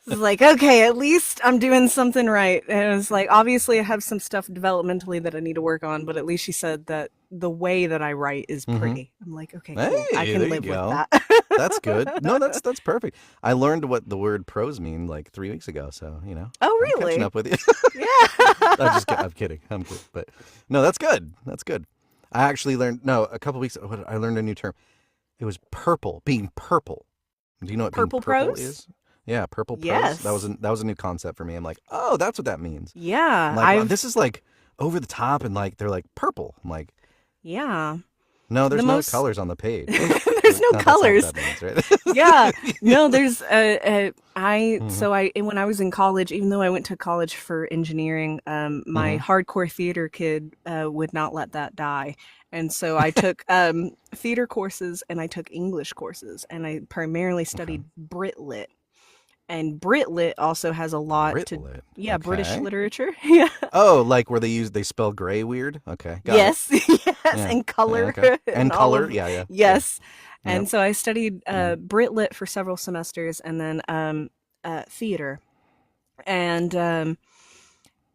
go. like, okay, at least I'm doing something right. And it was like, obviously I have some stuff developmentally that I need to work on, but at least she said that the way that I write is pretty. I'm like, okay, cool. I Hey, can there you live with go. that. That's good. No, that's perfect. I learned what the word prose mean like 3 weeks ago, so you know. Oh, I'm catching really? up with you. Yeah. I'm kidding. I'm kidding. But no, that's good. That's good. I actually learned a couple weeks ago, I learned a new term. It was purple, being purple. Do you know what Purple being purple prose? is? Yeah, purple prose. Yes. That was a new concept for me. I'm like, oh, that's what that means. Yeah. I'm like, wow, this is like over the top, and like they're like purple. I'm like, yeah. no, The there's no most colors on the page. there's no No, colors. that's not what that means, right? Yeah. No, there's Mhm. so when I was in college, even though I went to college for engineering, my Mhm. hardcore theater kid would not let that die. And so I took theater courses and I took English courses and I primarily Okay. studied Brit Lit. And Brit Lit also has a lot Brit to lit. yeah, British Okay. literature. Yeah. Oh, like where they spell gray weird? Okay, got it. Yes, yes, Yeah. and Yeah, color okay. and And all color? of Yeah, yeah. Yeah. yes. Yep. And so I studied Mhm. Brit Lit for several semesters and then theater. And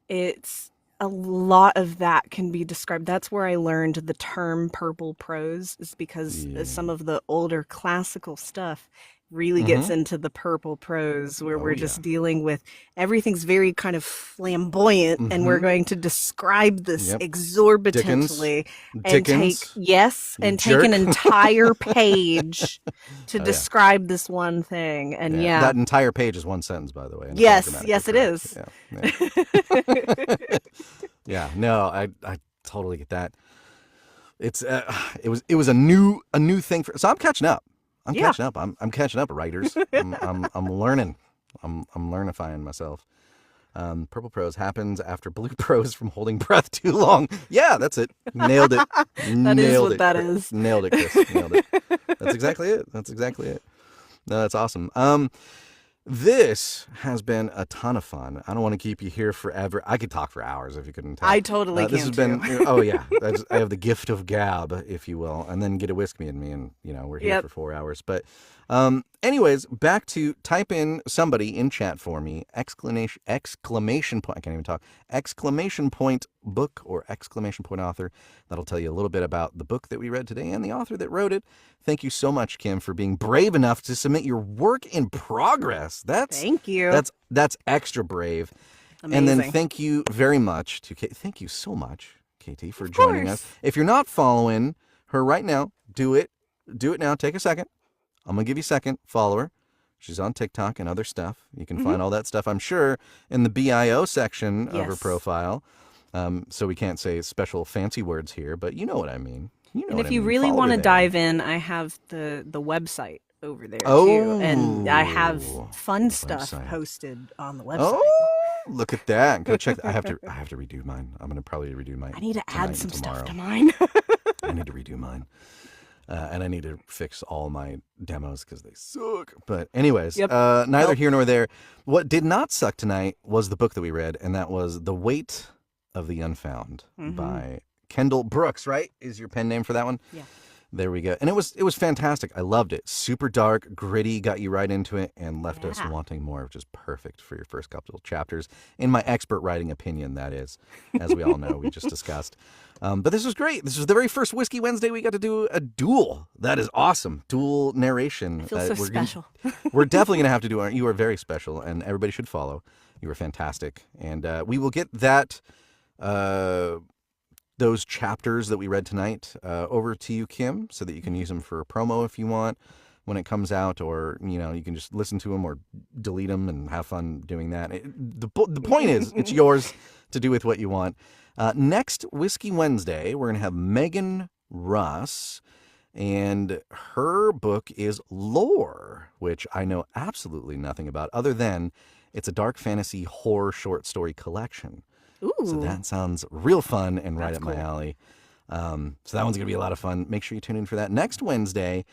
it's a lot of that can be described. That's where I learned the term purple prose, is because Yeah. some of the older classical stuff really gets Mhm. into the purple prose where Oh we're yeah. just dealing with everything's very kind of flamboyant and we're Mhm. going to describe this Yep. Dickens. exorbitantly and take Dickens, yes you and take an jerk. entire page to Oh yeah. describe this one thing. And Yeah. yeah, That entire page is one sentence, by the way, and it's all yes, grammatically yes it correct. is. Yeah. Yeah. Yeah. No, I totally get that. It's it was a new thing for. So I'm catching up. I'm Yeah. catching up. I'm catching up, writers. I'm learning. I'm learnifying myself. Purple prose happens after blue prose from holding breath too long. Yeah, that's it. Nailed it. That is Nailed what it. that is. Nailed it, Chris. Nailed it. That's exactly it. That's exactly it. No, that's awesome. This has been a ton of fun. I don't want to keep you here forever. I could talk for hours if you couldn't tell. I totally This has can too. been, oh yeah, I have the gift of gab, if you will, and then get a whiskey in me, and we're here Yep. for 4 hours. But, anyways, back to type in somebody in chat for me exclamation point. I can't even talk. Exclamation point book or exclamation point author. That'll tell you a little bit about the book that we read today and the author that wrote it. Thank you so much, Kim, for being brave enough to submit your work in progress. Thank you. That's extra brave. Amazing. And then thank you very much to thank you so much, Katie, for Of joining course. us. If you're not following her right now, do it. Do it now. Take a second. I'm gonna give you a second. Follow her. She's on TikTok and other stuff. You can find all that stuff, I'm sure, in the BIO section of her Yes. profile. So we can't say special fancy words here, but you know what I mean. You know And what if I you mean. really Follow want her to there. dive in, I have the website over there too, and I have Oh, fun the stuff website. posted on the website. Oh, look at that. Go check. I have to redo mine. I'm going to probably redo mine. I need to tonight add some and stuff to tomorrow. mine. I need to redo mine. And I need to fix all my demos because they suck. But anyways, Yep. neither here nor there. What did not suck tonight was the book that we read, and that was The Weight of the Unfound by Kendall Brookes, right? Is your pen name for that one? Yeah. There we go. And it was fantastic. I loved it. Super dark, gritty, got you right into it and left us Yeah. wanting more, which is perfect for your first couple of chapters. In my expert writing opinion, that is, as we all know, we just discussed. But this was great. This was the very first Whiskey Wednesday we got to do a duel. That is awesome. Dual narration. I feel so we're special. we're definitely going to have to do it. You are very special, and everybody should follow. You are fantastic. And we will get that... those chapters that we read tonight over to you, Kim, so that you can use them for a promo if you want when it comes out, or you can just listen to them or delete them and have fun doing that. The point is, it's yours to do with what you want. Next Whiskey Wednesday, we're gonna have Megan Russ, and her book is Lore, which I know absolutely nothing about, other than it's a dark fantasy horror short story collection. Ooh. So that sounds real fun and right That's up my cool. alley. So that one's going to be a lot of fun. Make sure you tune in for that next Wednesday.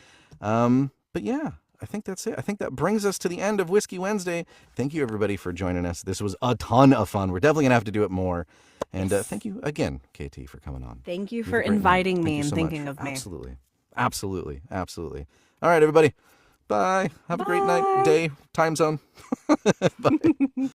But yeah, I think that's it. I think that brings us to the end of Whiskey Wednesday. Thank you, everybody, for joining us. This was a ton of fun. We're definitely going to have to do it more. And thank you again, KT, for coming on. Thank you You have for a great night. inviting Thank me you and so thinking much. of me. Absolutely. Absolutely. Absolutely. All right, everybody. Bye. Have a great night, Bye. day, time zone. Bye.